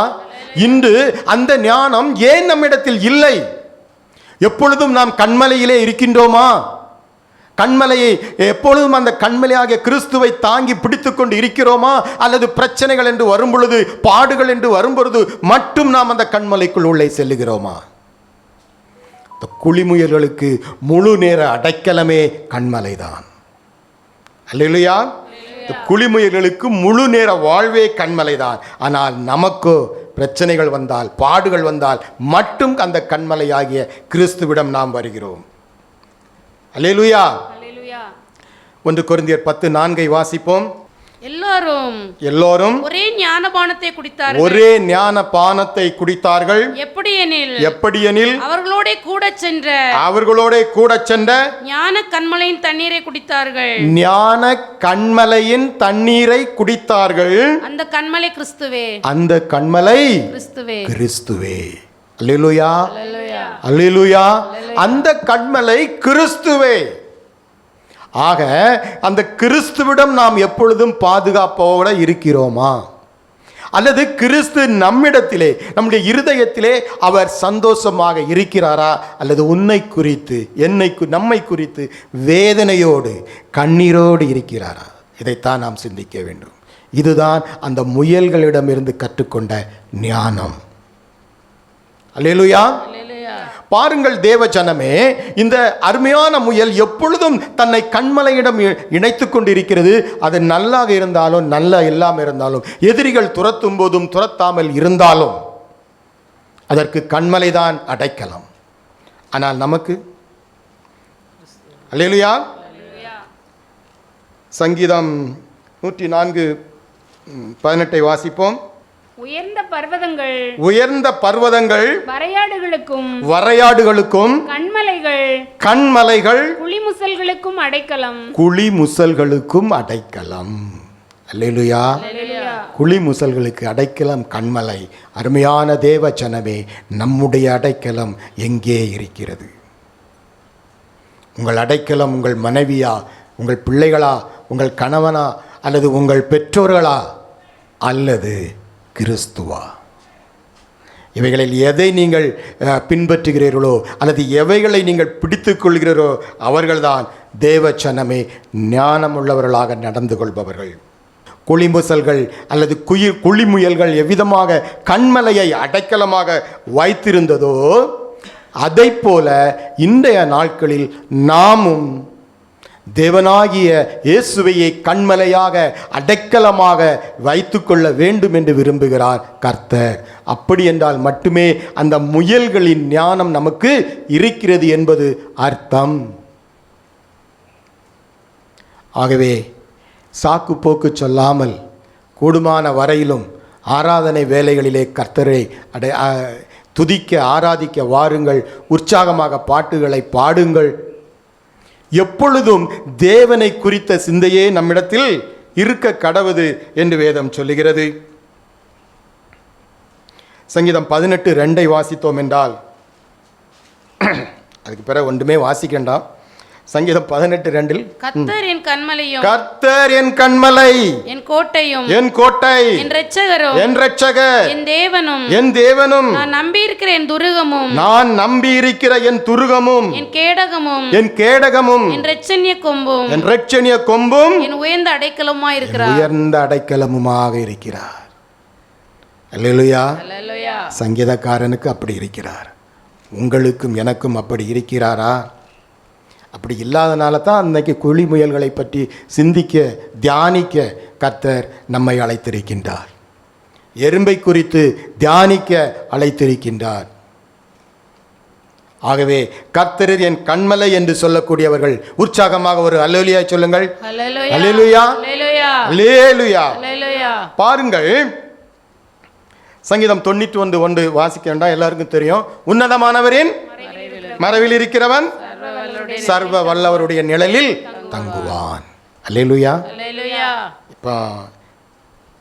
இன்று அந்த ஞானம் ஏன் நம்மிடத்தில் இல்லை? எப்பொழுதும் நாம் கண்மலையிலே இருக்கின்றோமா? கண்மலையை எப்பொழுதும் அந்த கண்மலையாகிய கிறிஸ்துவை தாங்கி பிடித்து கொண்டு இருக்கிறோமா? அல்லது பிரச்சனைகள் என்று வரும்பொழுது, பாடுகள் என்று வரும்பொழுது மட்டும் நாம் அந்த கண்மலைக்குள் உள்ளே செல்லுகிறோமா? இந்த குழிமுயல்களுக்கு முழு நேர அடைக்கலமே கண்மலை தான். அல்லேலூயா! இந்த குழிமுயல்களுக்கு முழு நேர வாழ்வே கண்மலை தான். ஆனால் நமக்கோ பிரச்சனைகள் வந்தால், பாடுகள் வந்தால் மட்டும் அந்த கண்மலையாகிய கிறிஸ்துவிடம் நாம் வருகிறோம். அல்லேலூயா! 1 கொரிந்தியர் 10:4 வாசிப்போம். எல்லோரும் ஒரே ஞானபானத்தை குடித்தார்கள். ஒரே ஞானபானத்தை குடித்தார்கள். எப்படியெனில் அவர்களோட கூட சென்ற ஞான கண்மலையின் தண்ணீரை குடித்தார்கள். ஞான கண்மலையின் தண்ணீரை குடித்தார்கள். அந்த கண்மலை கிறிஸ்துவே. அந்த கண்மலை கிறிஸ்துவே. அல்லேலூயா! அல்லேலூயா! அந்த கண்மலை கிறிஸ்துவே. ஆக அந்த கிறிஸ்துவிடம் நாம் எப்பொழுதும் பாதுகாப்போடு இருக்கிறோமா? அல்லது கிறிஸ்து நம்மிடத்திலே, நம்முடைய இருதயத்திலே அவர் சந்தோஷமாக இருக்கிறாரா? அல்லது உன்னை குறித்து, நம்மை குறித்து வேதனையோடு கண்ணீரோடு இருக்கிறாரா? இதைத்தான் நாம் சிந்திக்க வேண்டும். இதுதான் அந்த முயல்களிடமிருந்து கற்றுக்கொண்ட ஞானம். அல்லேலூயா! பாருங்கள் தேவ ஜனமே, இந்த அருமையான முயல் எப்பொழுதும் தன்னை கண்மலையிடம் இணைத்து கொண்டிருக்கிறது. அது நல்லாக இருந்தாலும் நல்ல இல்லாமல் இருந்தாலும், எதிரிகள் துரத்தும் போதும் துரத்தாமல் இருந்தாலும் அதற்கு கண்மலைதான் அடைக்கலம். ஆனால் நமக்கு அல்லேலூயா! சங்கீதம் 104:18 வாசிப்போம். உயர்ந்த பர்வதங்கள் வரையாடுகளுக்கும் கண்மலைகள் குழிமுசல்களுக்கும் அடைக்கலம். அல்லேலூயா! குழிமுசல்களுக்கு அடைக்கலம் கண்மலை. அருமையான தேவ ஜனமே, நம்முடைய அடைக்கலம் எங்கே இருக்கிறது? உங்கள் அடைக்கலம் உங்கள் மனைவியா, உங்கள் பிள்ளைகளா, உங்கள் கணவனா, அல்லது உங்கள் பெற்றோர்களா, அல்லது கிறிஸ்துவா? இவைகளில் எதை நீங்கள் பின்பற்றுகிறீர்களோ அல்லது எவைகளை நீங்கள் பிடித்து கொள்கிறீரோ அவர்கள்தான் தேவ ஜனமே ஞானமுள்ளவர்களாக நடந்து கொள்பவர்கள். குழிமுசல்கள் அல்லது குழிமுயல்கள் எவ்விதமாக கண்மலையை அடைக்கலமாக வைத்திருந்ததோ அதைப் போல இன்றைய நாட்களில் நாமும் தேவனாகிய இயேசுவையை கண்மலையாக அடைக்கலமாக வைத்துக்கொள்ள வேண்டும் என்று விரும்புகிறார் கர்த்தர். அப்படி என்றால் மட்டுமே அந்த முயல்களின் ஞானம் நமக்கு இருக்கிறது என்பது அர்த்தம். ஆகவே சாக்கு போக்கு சொல்லாமல் கூடுமான வரையிலும் ஆராதனை வேலைகளிலே கர்த்தரை துதிக்க ஆராதிக்க வாருங்கள். உற்சாகமாக பாட்டுகளை பாடுங்கள். எப்பொழுதும் தேவனை குறித்த சிந்தையே நம்மிடத்தில் இருக்க கடவுது என்று வேதம் சொல்லுகிறது. சங்கீதம் 18:2 வாசித்தோம் என்றால், அதுக்கு பிறகு ஒன்றுமே வாசிக்கண்டாம். சங்கீதம் 18:2 கர்த்தர் என் கண்மலையும், கர்த்தர் என் கண்மலை, என் கோட்டையும், என் கோட்டை, என் இரட்சகரும், என் இரட்சகர், என் தேவனும், என் தேவனும், நான் நம்பியிருக்கிற என் துருகமும், நான் நம்பியிருக்கிற என் துருகமும், என் கேடகமும், என் கேடகமும், என் இரட்சணிய கொம்பும், என் இரட்சணிய கொம்பும், என் உயர்ந்த அடைக்கலமுமாய் இருக்கிறார். உயர்ந்த அடைக்கலமுமாக இருக்கிறார். அல்லேலூயா! அல்லேலூயா! சங்கீதக்காரனுக்கு அப்படி இருக்கிறார். உங்களுக்கும் எனக்கும் அப்படி இருக்கிறாரா? அப்படி இல்லாதனால தான் அன்னைக்கு குழி முயல்களை பற்றி சிந்திக்க தியானிக்க கர்த்தர் நம்மை அழைத்திருக்கின்றார். எறும்பை குறித்து தியானிக்க அழைத்திருக்கின்றார். ஆகவே கர்த்தர் என் கண்மலை என்று சொல்லக்கூடியவர்கள் உற்சாகமாக ஒரு அல்லேலூயா சொல்லுங்கள். அல்லேலூயா, அல்லேலூயா. பாருங்கள், சங்கீதம் 91:1 வாசிக்க வேண்டாம், எல்லாருக்கும் தெரியும். உன்னதமானவரின் மறைவில் இருக்கிறவன் சர்வ வல்லவருடைய நிழலில் தங்குவான். அல்லேலூயா. இப்போ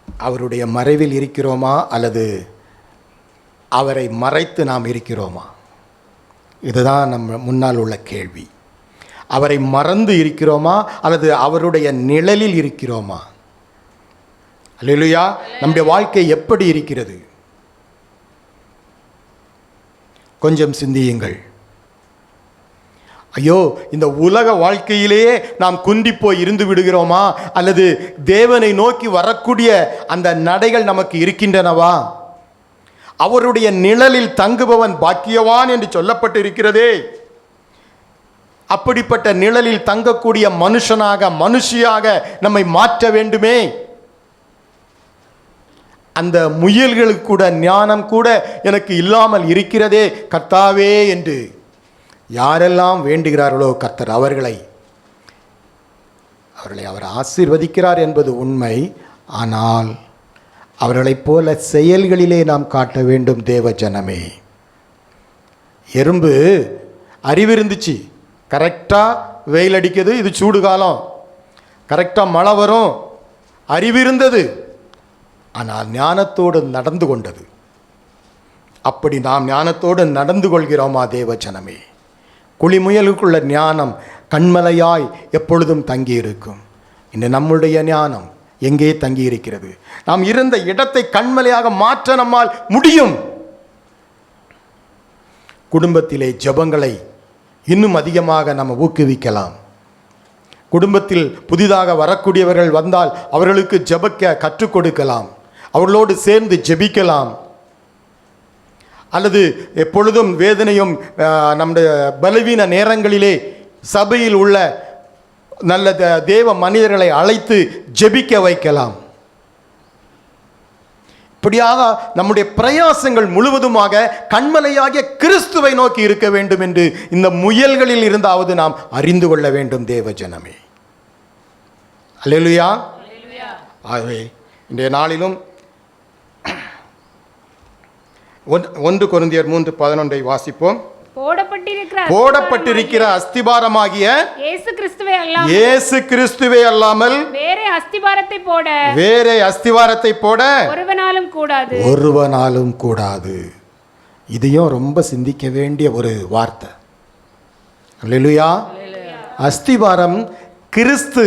அவருடைய மறைவில் இருக்கிறோமா அல்லது அவரை மறைத்து நாம் இருக்கிறோமா? இதுதான் நம்ம முன்னால் உள்ள கேள்வி. அவரை மறந்து இருக்கிறோமா அல்லது அவருடைய நிழலில் இருக்கிறோமா? அல்லேலூயா. நம்முடைய வாழ்க்கை எப்படி இருக்கிறது? கொஞ்சம் சிந்தியுங்கள். ஐயோ, இந்த உலக வாழ்க்கையிலேயே நாம் குந்தி போய் இருந்து விடுகிறோமா அல்லது தேவனை நோக்கி வரக்கூடிய அந்த நடைகள் நமக்கு இருக்கின்றனவா? அவருடைய நிழலில் தங்குபவன் பாக்கியவான் என்று சொல்லப்பட்டு இருக்கிறதே. அப்படிப்பட்ட நிழலில் தங்கக்கூடிய மனுஷனாக மனுஷியாக நம்மை மாற்ற வேண்டுமே. அந்த முயல்களுக்கு கூட ஞானம் கூட எனக்கு இல்லாமல் இருக்கிறதே கர்த்தாவே என்று யாரெல்லாம் வேண்டுகிறார்களோ கர்த்தர் அவர்களை அவர் ஆசீர்வதிக்கிறார் என்பது உண்மை. ஆனால் அவர்களைப் போல செயல்களிலே நாம் காட்ட வேண்டும் தேவ ஜனமே. எறும்பு அறிவிருந்துச்சு, கரெக்டாக வெயில் அடிக்குது, இது சூடு காலம், கரெக்டாக மழை வரும், அறிவிருந்தது. ஆனால் ஞானத்தோடு நடந்து கொண்டது. அப்படி நாம் ஞானத்தோடு நடந்து கொள்கிறோமா தேவ ஜனமே? குழிமுயலுக்குள்ள ஞானம் கண்மலையாய் எப்பொழுதும் தங்கியிருக்கும். இன்று நம்முடைய ஞானம் எங்கே தங்கி இருக்கிறது? நாம் இருந்த இடத்தை கண்மலையாக மாற்ற நம்மால் முடியும். குடும்பத்திலே ஜெபங்களை இன்னும் அதிகமாக நம்ம ஊக்குவிக்கலாம். குடும்பத்தில் புதிதாக வரக்கூடியவர்கள் வந்தால் அவர்களுக்கு ஜெபிக்க கற்றுக் கொடுக்கலாம், அவர்களோடு சேர்ந்து ஜெபிக்கலாம். அல்லது எப்பொழுதும் வேதனையும் நம்முடைய பலவீன நேரங்களிலே சபையில் உள்ள நல்ல தேவ மனிதர்களை அழைத்து ஜெபிக்க வைக்கலாம். இப்படியாக நம்முடைய பிரயாசங்கள் முழுவதுமாக கண்மலையாகிய கிறிஸ்துவை நோக்கி இருக்க வேண்டும் என்று இந்த முயல்களில் இருந்தாவது நாம் அறிந்து கொள்ள வேண்டும் தேவ ஜனமே. அல்லேலூயா. ஆகவே இன்றைய நாளிலும் 1 கொரிந்தியர் 3:11 வாசிப்போம். போடப்பட்டிருக்கிற அஸ்திபாரமாகிய இயேசு கிறிஸ்துவே அல்லாமல் வேறே அஸ்திபாரத்தை போட ஒருவனாலும் கூடாது. இதையும் ரொம்ப சிந்திக்க வேண்டிய ஒரு வார்த்தை. அல்லேலூயா. அஸ்திபாரம் கிறிஸ்து.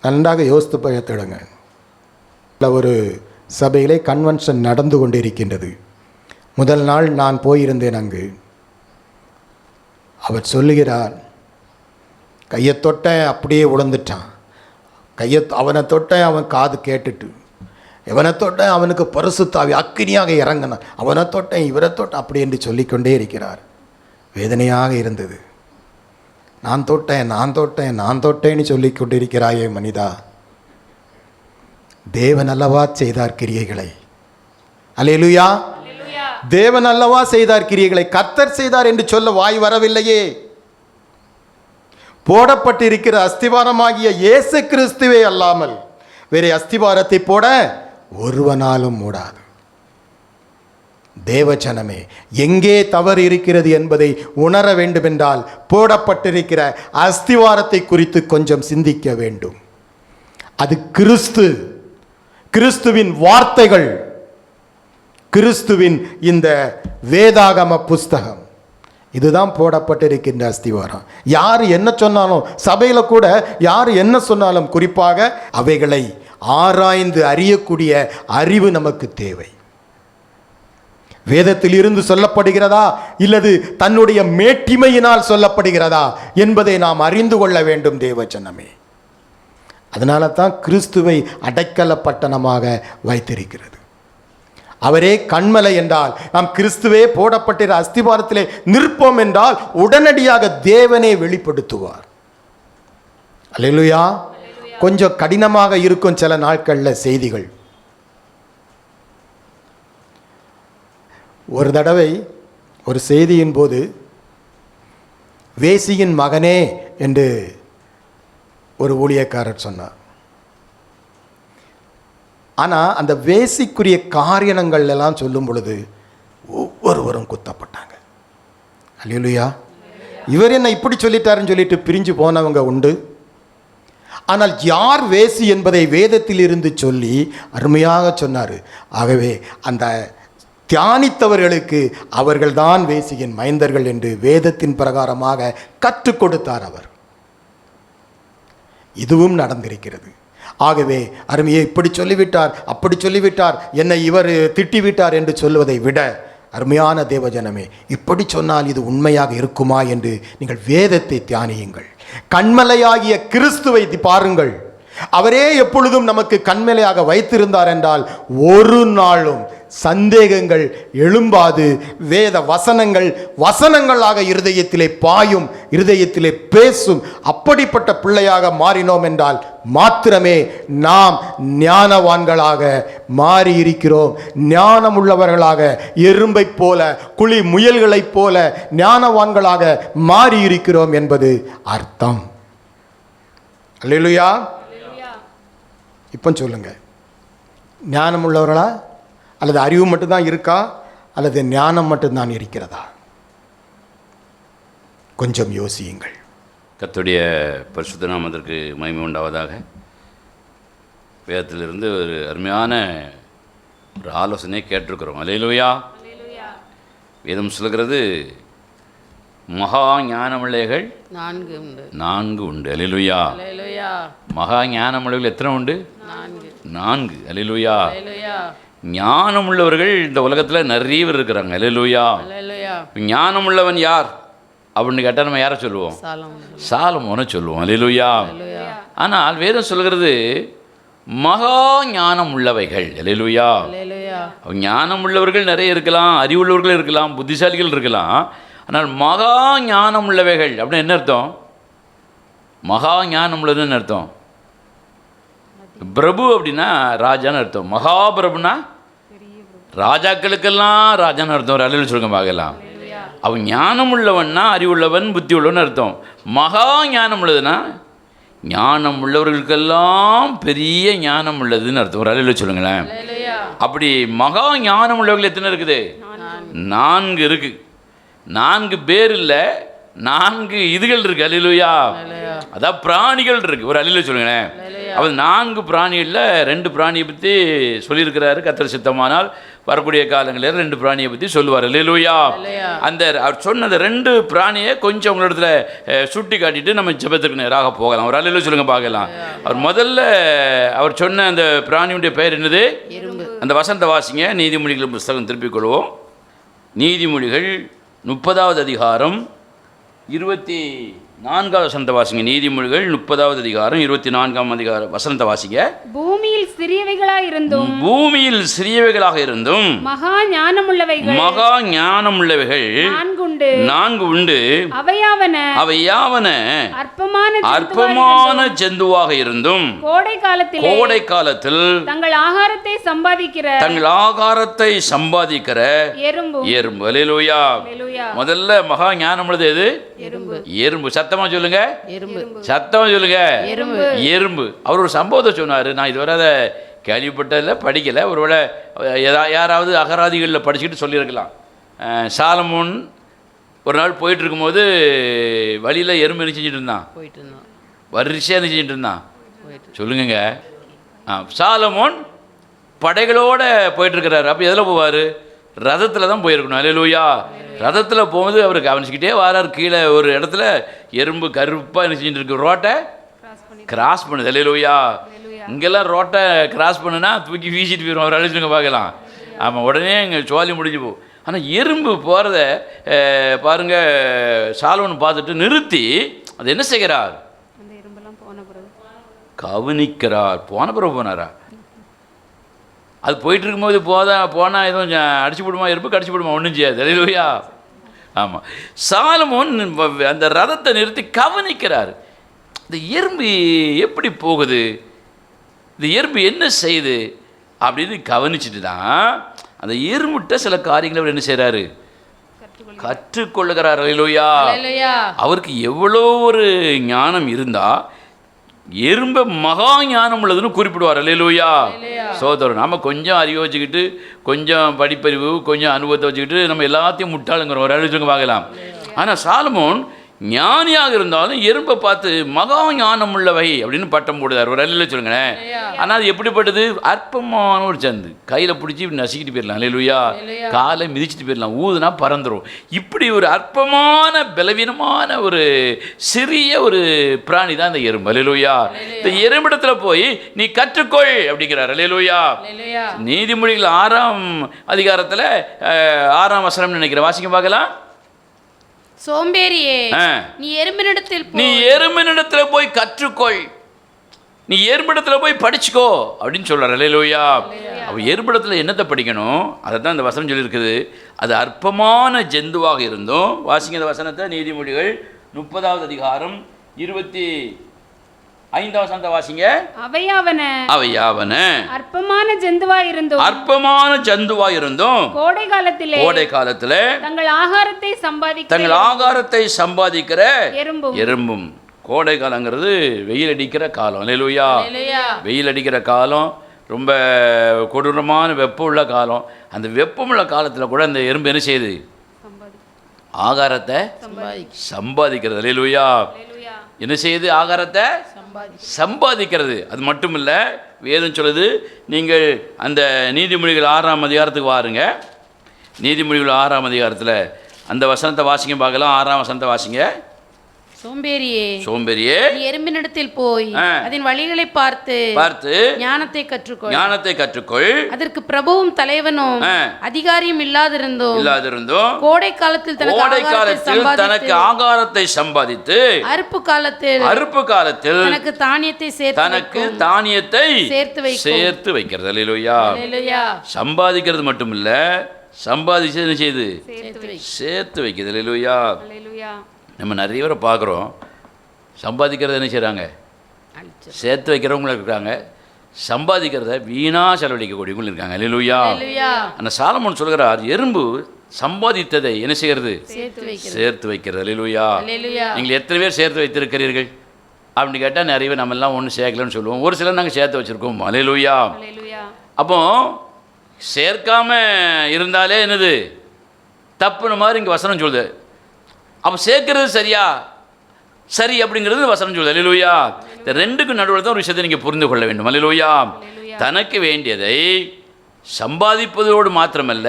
நன்றாக யோசித்து பயத்திடுங்க. ஒரு சபையிலே கன்வென்ஷன் நடந்து கொண்டிருக்கின்றது. முதல் நாள் நான் போயிருந்தேன். அங்கு அவர் சொல்லுகிறார், கையை தொட்டேன் அப்படியே உழந்துட்டான், அவனை தொட்டேன் அவன் காது கேட்டுட்டு, இவனை தொட்டேன் அவனுக்கு பரிசுத்தாவி அக்கினியாக இறங்கினான், அவனை தொட்டேன் இவரை தொட்டேன் அப்படி என்று சொல்லிக்கொண்டே இருக்கிறார். வேதனையாக இருந்தது. நான் தொட்டேன்னு சொல்லிக் கொண்டிருக்கிறாயே மனிதா, தேவன் அல்லவா செய்தார் கிரியைகளை. அல்லேலூயா. தேவன் அல்லவா செய்தார் கிரியைகளை, கர்த்தர் செய்தார் என்று சொல்ல வாய் வரவில்லையே. போடப்பட்டிருக்கிற அஸ்திவாரமாகிய இயேசு கிறிஸ்துவே அல்லாமல் வேறு அஸ்திவாரத்தை போட ஒருவனாலும் மூடாது. தேவஜனமே, எங்கே தவறு இருக்கிறது என்பதை உணர வேண்டுமென்றால் போடப்பட்டிருக்கிற அஸ்திவாரத்தை குறித்து கொஞ்சம் சிந்திக்க வேண்டும். அது கிறிஸ்துவின் வார்த்தைகள், கிறிஸ்துவின் இந்த வேதாகம புஸ்தகம், இதுதான் போடப்பட்டிருக்கின்ற அஸ்திவாரம். யார் என்ன சொன்னாலும், சபையில் கூட யார் என்ன சொன்னாலும், குறிப்பாக அவைகளை ஆராய்ந்து அறியக்கூடிய அறிவு நமக்கு தேவை. வேதத்தில் இருந்து சொல்லப்படுகிறதா இல்லது தன்னுடைய மேட்டிமையினால் சொல்லப்படுகிறதா என்பதை நாம் அறிந்து கொள்ள வேண்டும் தேவஜனமே. அதனால தான் கிறிஸ்துவை அடைக்கல பட்டணமாக வைத்திருக்கிறது. அவரே கண்மலை என்றால் நாம் கிறிஸ்துவே போடப்பட்ட அஸ்திபாரத்திலே நிற்போம் என்றால் உடனடியாக தேவனே வெளிப்படுத்துவார். அல்லேலூயா. கொஞ்சம் கடினமாக இருக்கும் சில நாட்களில் செய்திகள். ஒரு தடவை ஒரு செய்தியின் போது வேசியின் மகனே என்று ஒரு ஊழியக்காரர் சொன்னார். ஆனால் அந்த வேசிக்குரிய காரியங்கள் எல்லாம் சொல்லும் பொழுது ஒவ்வொருவரும் குத்தப்பட்டாங்க. அல்லேலூயா. இவர் என்ன இப்படி சொல்லிட்டாருன்னு சொல்லிட்டு பிரிஞ்சு போனவங்க உண்டு. ஆனால் யார் வேசி என்பதை வேதத்தில் இருந்து சொல்லி அருமையாக சொன்னார். ஆகவே அந்த தியானித்தவர்களுக்கு அவர்கள்தான் வேசியின் மைந்தர்கள் என்று வேதத்தின் பிரகாரமாக கற்றுக் கொடுத்தார் அவர். இதுவும் நடந்திருக்கிறது. ஆகவே அருமையை இப்படி சொல்லிவிட்டார், அப்படி சொல்லிவிட்டார், என்னை இவர் திட்டிவிட்டார் என்று சொல்வதை விட, அருமையான தேவஜனமே, இப்படி சொன்னால் இது உண்மையாக இருக்குமா என்று நீங்கள் வேதத்தை தியானியுங்கள். கண்மலையாகிய கிறிஸ்துவை பாருங்கள். அவரே எப்பொழுதும் நமக்கு கண்மலையாக வைத்திருந்தார் என்றால் ஒரு நாளும் சந்தேகங்கள் எழும்பாது. வேத வசனங்களாக இருதயத்திலே பாயும், இருதயத்திலே பேசும். அப்படிப்பட்ட பிள்ளையாக மாறினோம் என்றால் மாத்திரமே நாம் ஞானவான்களாக மாறி இருக்கிறோம். ஞானம் உள்ளவர்களாக, எறும்பை போல, குழி முயல்களைப் போல ஞானவான்களாக மாறி இருக்கிறோம் என்பது அர்த்தம். அல்லேலூயா. இப்போ சொல்லுங்க, ஞானம் உள்ளவர்களா அல்லது அறிவு மட்டும்தான் இருக்கா அல்லது ஞானம் மட்டும்தான் இருக்கிறதா? கொஞ்சம் யோசியுங்கள். கர்த்தருடைய பரிசுத்த நாமத்திற்கு மகிமை உண்டாவதாக. வேதத்திலிருந்து ஒரு அருமையான ஒரு ஆலோசனை கேட்டிருக்கிறோம். அல்லேலூயா. வேதம் சொல்கிறது மகா ஞானமுள்ளைகள் 4 உண்டு. அல்லேலூயா. மகா ஞானமுள்ளவர்கள் எத்தனை உண்டு? 4. அல்லேலூயா. ஞானம் உள்ளவர்கள் இந்த உலகத்தில் நிறைய பேர் இருக்கிறாங்க. அல்லேலூயா. ஞானம் உள்ளவன் யார் அப்படின்னு கேட்டால் நம்ம யாரை சொல்லுவோம்? சாலமோனை சொல்லுவோம். அல்லேலூயா. ஆனால் வேதம் சொல்கிறது மகா ஞானம் உள்ளவைகள். அல்லேலூயா. ஞானம் உள்ளவர்கள் நிறைய இருக்கலாம், அறிவுள்ளவர்கள் இருக்கலாம், புத்திசாலிகள் இருக்கலாம். ஆனால் மகா ஞானம் உள்ளவைகள் அப்படின்னு என்ன அர்த்தம்? மகா ஞானம் உள்ளதுன்னு அர்த்தம். பிரபு அப்படின்னா ராஜான்னு அர்த்தம். மகாபிரபுனா ராஜாக்களுக்கெல்லாம் ராஜான்னு அர்த்தம். அல்லேலூயா சொல்லுங்க பார்க்கலாம். அவன் ஞானம் உள்ளவன்னா அறிவுள்ளவன், புத்தி உள்ளவன் அர்த்தம். மகா ஞானம் உள்ளதுன்னா ஞானம் உள்ளவர்களுக்கெல்லாம் பெரிய ஞானம் உள்ளதுன்னு அர்த்தம். ஒரு அல்லேலூயா சொல்லுங்களேன். அப்படி மகா ஞானம் உள்ளவர்கள் எத்தனை இருக்குது? 4 இருக்கு. 4 பேர் இல்லை, 4 இதுகள் இருக்கு. அல்லேலூயா. அதான் பிராணிகள் இருக்கு. ஒரு அல்லேலூயா சொல்லுங்களேன். அவர் 4 பிராணிகளில் 2 பிராணியை பற்றி சொல்லியிருக்கிறாரு. கர்த்தர் சித்தமானால் வரக்கூடிய காலங்களில் 2 பிராணியை பற்றி சொல்லுவார். அல்லேலூயா. அந்த அவர் சொன்ன அந்த 2 பிராணியை கொஞ்சம் உங்களிடத்துல சுட்டி காட்டிட்டு நம்ம ஜெபத்துக்கு நேராக போகலாம். ஒரு அல்லேலூயா சொல்லுங்க பார்க்கலாம். அவர் முதல்ல அவர் சொன்ன அந்த பிராணியுடைய பெயர் என்னது? அந்த வசனத்தை வாசிங்க. நீதிமொழிகள் புஸ்தகம் திருப்பிக் கொள்வோம். நீதிமொழிகள் 30வது அதிகாரம் 24வது வசனத்தை வாசிங்க. நீதிமொழிகள் 30வது அதிகாரம் 24ஆம் அதிகாரம் வசனத்தை வாசிங்க. பூமியில் சிறியவைகளாக இருந்தும் மகா ஞானமுள்ளவைகள் 4 உண்டு. அவையாவன அற்பமான ஜந்துவாக இருந்தும் கோடை காலத்தில் தங்கள் ஆகாரத்தை சம்பாதிக்கிற எறும்பு. அல்லேலூயா. முதல்ல மகா ஞானம் உள்ளது எது? எறும்பு. சத்தமா சொல்லுங்க. சத்தமா சொல்லுங்க. எறும்பு. அவர் ஒரு சம்பவத்தை சொன்னார். நான் இதுவரை அதை கேள்விப்பட்டதில்லை, படிக்கலை. ஒருவேளை யாராவது அகராதிகளில் படிச்சுக்கிட்டு சொல்லியிருக்கலாம். சாலமோன் ஒரு நாள் போயிட்டு இருக்கும்போது வழியில் எறும்பு என்ன செஞ்சுட்டு இருந்தான்? வரிசையாக என்ன செஞ்சுட்டு இருந்தான்? சொல்லுங்க. சாலமோன் படைகளோடு போயிட்டுருக்கிறாரு. அப்போ எதில் போவார்? ரதத்தில் தான் போயிருக்கணும். அல்லேலூயா. ரதத்தில் போகும்போது அவர் கவனிச்சுக்கிட்டே வரார். கீழே ஒரு இடத்துல எறும்பு கருப்பாக என்ன செஞ்சுட்டு இருக்கு? ரோட்டை கிராஸ் பண்ணுது. அல்லேலூயா. இங்கெல்லாம் ரோட்டை கிராஸ் பண்ணுனா தூக்கி வீசிட்டு போயிடும். அவர் அழைச்சிங்க பார்க்கலாம். ஆமாம், உடனே இங்கே சோழி முடிஞ்சு போகும். ஆனால் எறும்பு போகிறத பாருங்கள், சாலமோன் பார்த்துட்டு நிறுத்தி அது என்ன செய்கிறார்? கவனிக்கிறார். போன பிறகு போனாரா? அது போயிட்டு இருக்கும்போது போனால் எதுவும் அடிச்சு விடுமா, எறும்பு கடிச்சு விடுமா, ஒன்றும் செய்யாது. அல்லேலூயா. ஆமாம், சாலமோன் அந்த ரதத்தை நிறுத்தி கவனிக்கிறார். இந்த எறும்பு எப்படி போகுது, இந்த எறும்பு என்ன செய்யுது அப்படின்னு கவனிச்சுட்டு தான் அந்த எறும்புட்ட சில காரியங்களை அவர் என்ன செய்கிறாரு, கற்றுக்கொள்ளுகிறார். அல்லேலூயா. அவருக்கு எவ்வளோ ஒரு ஞானம் இருந்தால் எறும்பை மகா ஞானம் உள்ளதுன்னு குறிப்பிடுவார். அல்லேலூயா. சோதரன் நாம் கொஞ்சம் அறிவை வச்சுக்கிட்டு, கொஞ்சம் படிப்பறிவு, கொஞ்சம் அனுபவத்தை வச்சுக்கிட்டு நம்ம எல்லாத்தையும் முட்டாளுங்கிறோம், ஒரு அழிச்சுங்க பார்க்கலாம். ஆனால் சாலமோன் ஞானியாக இருந்தாலும் எறும்பை பார்த்து மகா ஞானம் உள்ளவை அப்படின்னு பட்டம் போடுதார். ஒரு அல்ல சொல்லுங்களேன். ஆனால் அது எப்படிப்பட்டது, அற்பமான ஒரு சந்து, கையில் பிடிச்சி இப்படி நசுக்கிட்டு போயிடலாம். அல்லேலூயா. காலை மிதிச்சுட்டு போயிடலாம், ஊதுனா பறந்துடும். இப்படி ஒரு அற்பமான பலவீனமான ஒரு சிறிய ஒரு பிராணி தான் இந்த எறும்பு. அல்லேலூயா. இந்த எறும்பிடத்துல போய் நீ கற்றுக்கொள் அப்படிங்கிறார். அல்லேலூயா. நீதிமொழிகள் 6ஆம் அதிகாரத்தில் 6ஆம் வசனம் நினைக்கிறேன், வாசிக்க பார்க்கலாம். சோம்பேறியே, நீ எறும்பினிடத்துல போய் கற்றுக்கொள், நீ எறும்பிடத்துல போய் படிச்சுக்கோ அப்படின்னு சொல்றார். அல்லேலூயா. அப்போ எறும்பிடத்துல என்னத்தை படிக்கணும், அதை தான் இந்த வசனம் சொல்லியிருக்குது. அது அற்பமான ஜந்துவாக இருந்தும், வாசிங்க இந்த வசனத்தை, நீதிமொழிகள் 30ஆவது அதிகாரம் 25ஆம் வசனத்தை வாசிங்க. அவையாவன அற்பமான ஜந்துவா இருந்தும் கோடை காலத்திலே தங்கள் ஆகாரத்தை சம்பாதிக்கிற எறும்பும். கோடை காலங்கிறது வெயில் அடிக்கிற காலம். அல்லேலூயா. வெயில் அடிக்கிற காலம், ரொம்ப கொடூரமான வெப்பம் உள்ள காலம். அந்த வெப்பமுள்ள காலத்தில் கூட அந்த எறும்பு என்ன செய்யுது, ஆகாரத்தை சம்பாதிக்கிறது. அல்லேலூயா. என்ன செய்யுது, ஆகாரத்தை சம்பாதிக்கிறது. அது மட்டும் இல்லை, வேதம் சொல்லுது, நீங்கள் அந்த நீதிமொழிகள் 6ஆம் அதிகாரத்துக்கு வாருங்க. நீதிமொழிகள் 6ஆம் அதிகாரத்தில் அந்த வசனத்தை வாசிங்க பார்க்கலாம். 6ஆம் வசனத்தை வாசிங்க. சோம்பேறியே, நீ எறும்பினிடத்தில் போய் அதன் வழிகளை பார்த்து ஞானத்தை கற்றுக்கொள். அதற்கு பிரபுவும் தலைவனும் அதிகாரியும் இல்லாதிருந்தோம் கோடை காலத்தில் தனக்கு ஆகாரத்தை சம்பாதித்து அறுப்பு காலத்தில் தனக்கு தானியத்தை சேர்த்து வைக்கிறது. அல்லேலூயா. சம்பாதிக்கிறது மட்டும் இல்ல, சம்பாதிச்சு என்ன செய்யுது, சேர்த்து வைக்கிறது. அல்லேலூயா. நம்ம நிறைய பேரை பார்க்குறோம், சம்பாதிக்கிறத என்ன செய்கிறாங்க, சேர்த்து வைக்கிறவங்களும் இருக்காங்க, சம்பாதிக்கிறத வீணாக செலவழிக்கக்கூடியவங்களும் இருக்காங்க. அல்லேலூயா. அந்த சாலமோன் சொல்கிறார், எறும்பு சம்பாதித்ததை என்ன செய்கிறது, சேர்த்து வைக்கிறது. அல்லேலூயா. நீங்கள் எத்தனை பேர் சேர்த்து வைத்திருக்கிறீர்கள் அப்படின்னு கேட்டால் நிறைய பேர் நம்ம எல்லாம் ஒன்றும் சேர்க்கலன்னு சொல்லுவோம். ஒரு சிலர் நாங்கள் சேர்த்து வச்சுருக்கோம். அல்லேலூயா. அப்போ சேர்க்காம இருந்தாலே என்னது தப்புன மாதிரி இங்கே வசனம் சொல்லுது. அப்போ சேர்க்கிறது சரி அப்படிங்கிறது வசனம் சொல்லுது. அல்லேலூயா. இந்த ரெண்டுக்கும் நடுவில் தான் ஒரு விஷயத்தை நீங்கள் புரிந்து கொள்ள வேண்டும். அல்லேலூயா. தனக்கு வேண்டியதை சம்பாதிப்பதோடு மாத்திரமல்ல,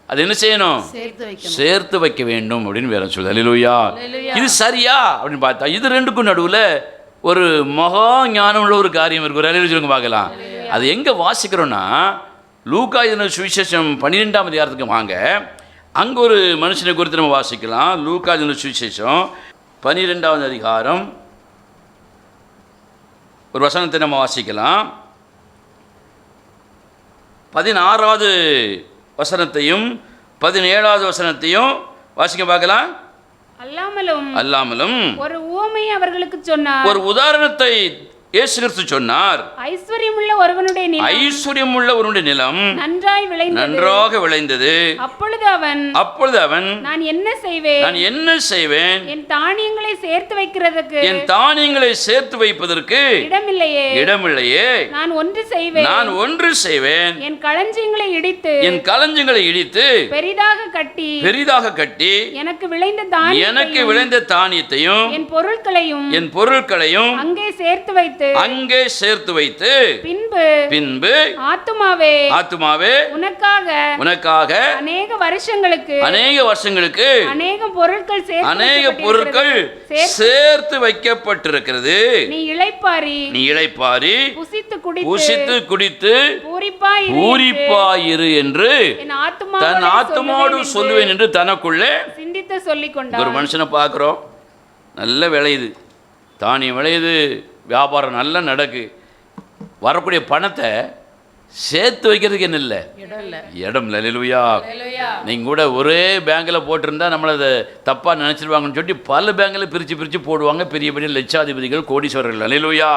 அது என்ன செய்யணும், சேர்த்து வைக்க வேண்டும் அப்படின்னு வேற சொல்லுது. அல்லேலூயா. இது சரியா அப்படின்னு பார்த்தா, இது ரெண்டுக்கும் நடுவில் ஒரு மகா ஞானம் உள்ள ஒரு காரியம் இருக்கு. அல்லேலூயா சொல்லுங்க பார்க்கலாம். அது எங்கே வாசிக்கிறோன்னா, லூக்கா எழுதின சுவிசேஷம் 12ஆம் அதிகாரத்துக்கு வாங்க. அங்கே ஒரு மனுஷனை குறித்து நம்ம வாசிக்கலாம். லூக்கா எழுதின சுவிசேஷம் 12ஆவது அதிகாரம் ஒரு வசனத்தை நம்ம வாசிக்கலாம். 16ஆவது வசனத்தையும் 17ஆவது வசனத்தையும் வாசிக்க பார்க்கலாம். அல்லாமலும் ஒரு உவமையை அவர்களுக்கு சொன்னார். ஒரு உதாரணத்தை இயேசு கிறிஸ்து சொன்னார். ஐஸ்வரியமுள்ள ஒருவனுடைய நிலம் நன்றாக விளைந்தது. அப்பொழுது அவன் நான் என்ன செய்வேன், என் தானியங்களை சேர்த்து வைப்பதற்கு இடமில்லையே. நான் ஒன்று செய்வேன், என் களஞ்சியங்களை இடித்து பெரிதாக கட்டி எனக்கு விளைந்த தானியத்தையும் என் பொருட்களையும் அங்கே சேர்த்து வைத்து பின்பு ஆத்துமாவே உனக்காக அநேக வருஷங்களுக்கு அநேக பொருட்கள் சேர்த்து வைக்கப்பட்டிருக்கிறது. நீ இளைப்பாரி புசித்து குடித்து பூரிப்பாயிரு என்று தன் ஆத்துமாவோடு சொல்லுவேன் என்று தனக்குள்ளே சிந்தித்து சொல்லிக் கொண்டார். ஒரு மனுஷனை பார்க்குறோம், நல்ல விளையுது, தானியம் விளையுது, வியாபாரம் நல்லா நடக்கு, வரக்கூடிய பணத்தை சேர்த்து வைக்கிறதுக்கு என்ன இல்லை, இடம் இல்லை. அல்லேலூயா. நீங்கள் கூட ஒரே பேங்கில் போட்டிருந்தா நம்மளை அதை தப்பாக நினச்சிருவாங்கன்னு சொல்லி பல பேங்கில் பிரித்து பிரித்து போடுவாங்க பெரிய பெரிய லட்சாதிபதிகள், கோடீஸ்வரர்கள். அல்லேலூயா.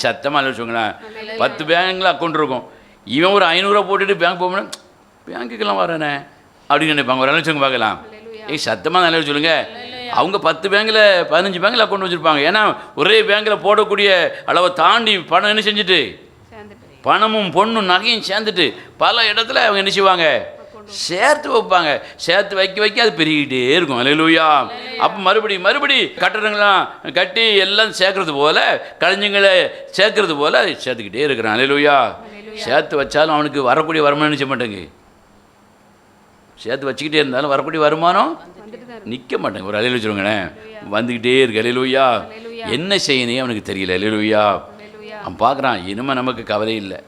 சத்தமாக வச்சுக்கோங்களேன். 10 பேங்கில் அக்கௌண்ட் இருக்கும். இவன் ஒரு 500 போட்டுட்டு பேங்க் போகணும், பேங்க்குக்கெல்லாம் வரேனே அப்படின்னு நினைப்பாங்க. ஒரு நினைச்சவங்க பார்க்கலாம். சத்தமாக நல்லா சொல்லுங்கள். அவங்க 10 பேங்கில் 15 பேங்கில் அக்கௌண்ட் வச்சுருப்பாங்க. ஏன்னா ஒரே பேங்கில் போடக்கூடிய அளவை தாண்டி பணம் என்ன செஞ்சுட்டு, பணமும் பொண்ணும் நகையும் சேர்ந்துட்டு பல இடத்துல அவங்க என்ன செய்வாங்க, சேர்த்து வைப்பாங்க. சேர்த்து வைக்க அது பெருகிட்டே இருக்கும். அல்லேலூயா. அப்போ மறுபடி கட்டடங்கள்லாம் கட்டி எல்லாம் சேர்க்கறது போல, கலைஞங்களை சேர்க்கறது போல சேர்த்துக்கிட்டே இருக்கிறான். அல்லேலூயா. சேர்த்து வச்சாலும் அவனுக்கு வரக்கூடிய வருமானம் நினைச்ச மாட்டேங்க. சேர்த்து வச்சுக்கிட்டே இருந்தாலும் வரக்கூடிய வருமானம் நிற்க மாட்டேங்க. ஒரு அலையில் வச்சுருங்களேன், வந்துக்கிட்டே இருக்கு. அல்லேலூயா. என்ன செய்யணும் அவனுக்கு தெரியல. அல்லேலூயா. அவன் பார்க்குறான், இனிமேல் நமக்கு கவலை இல்லை.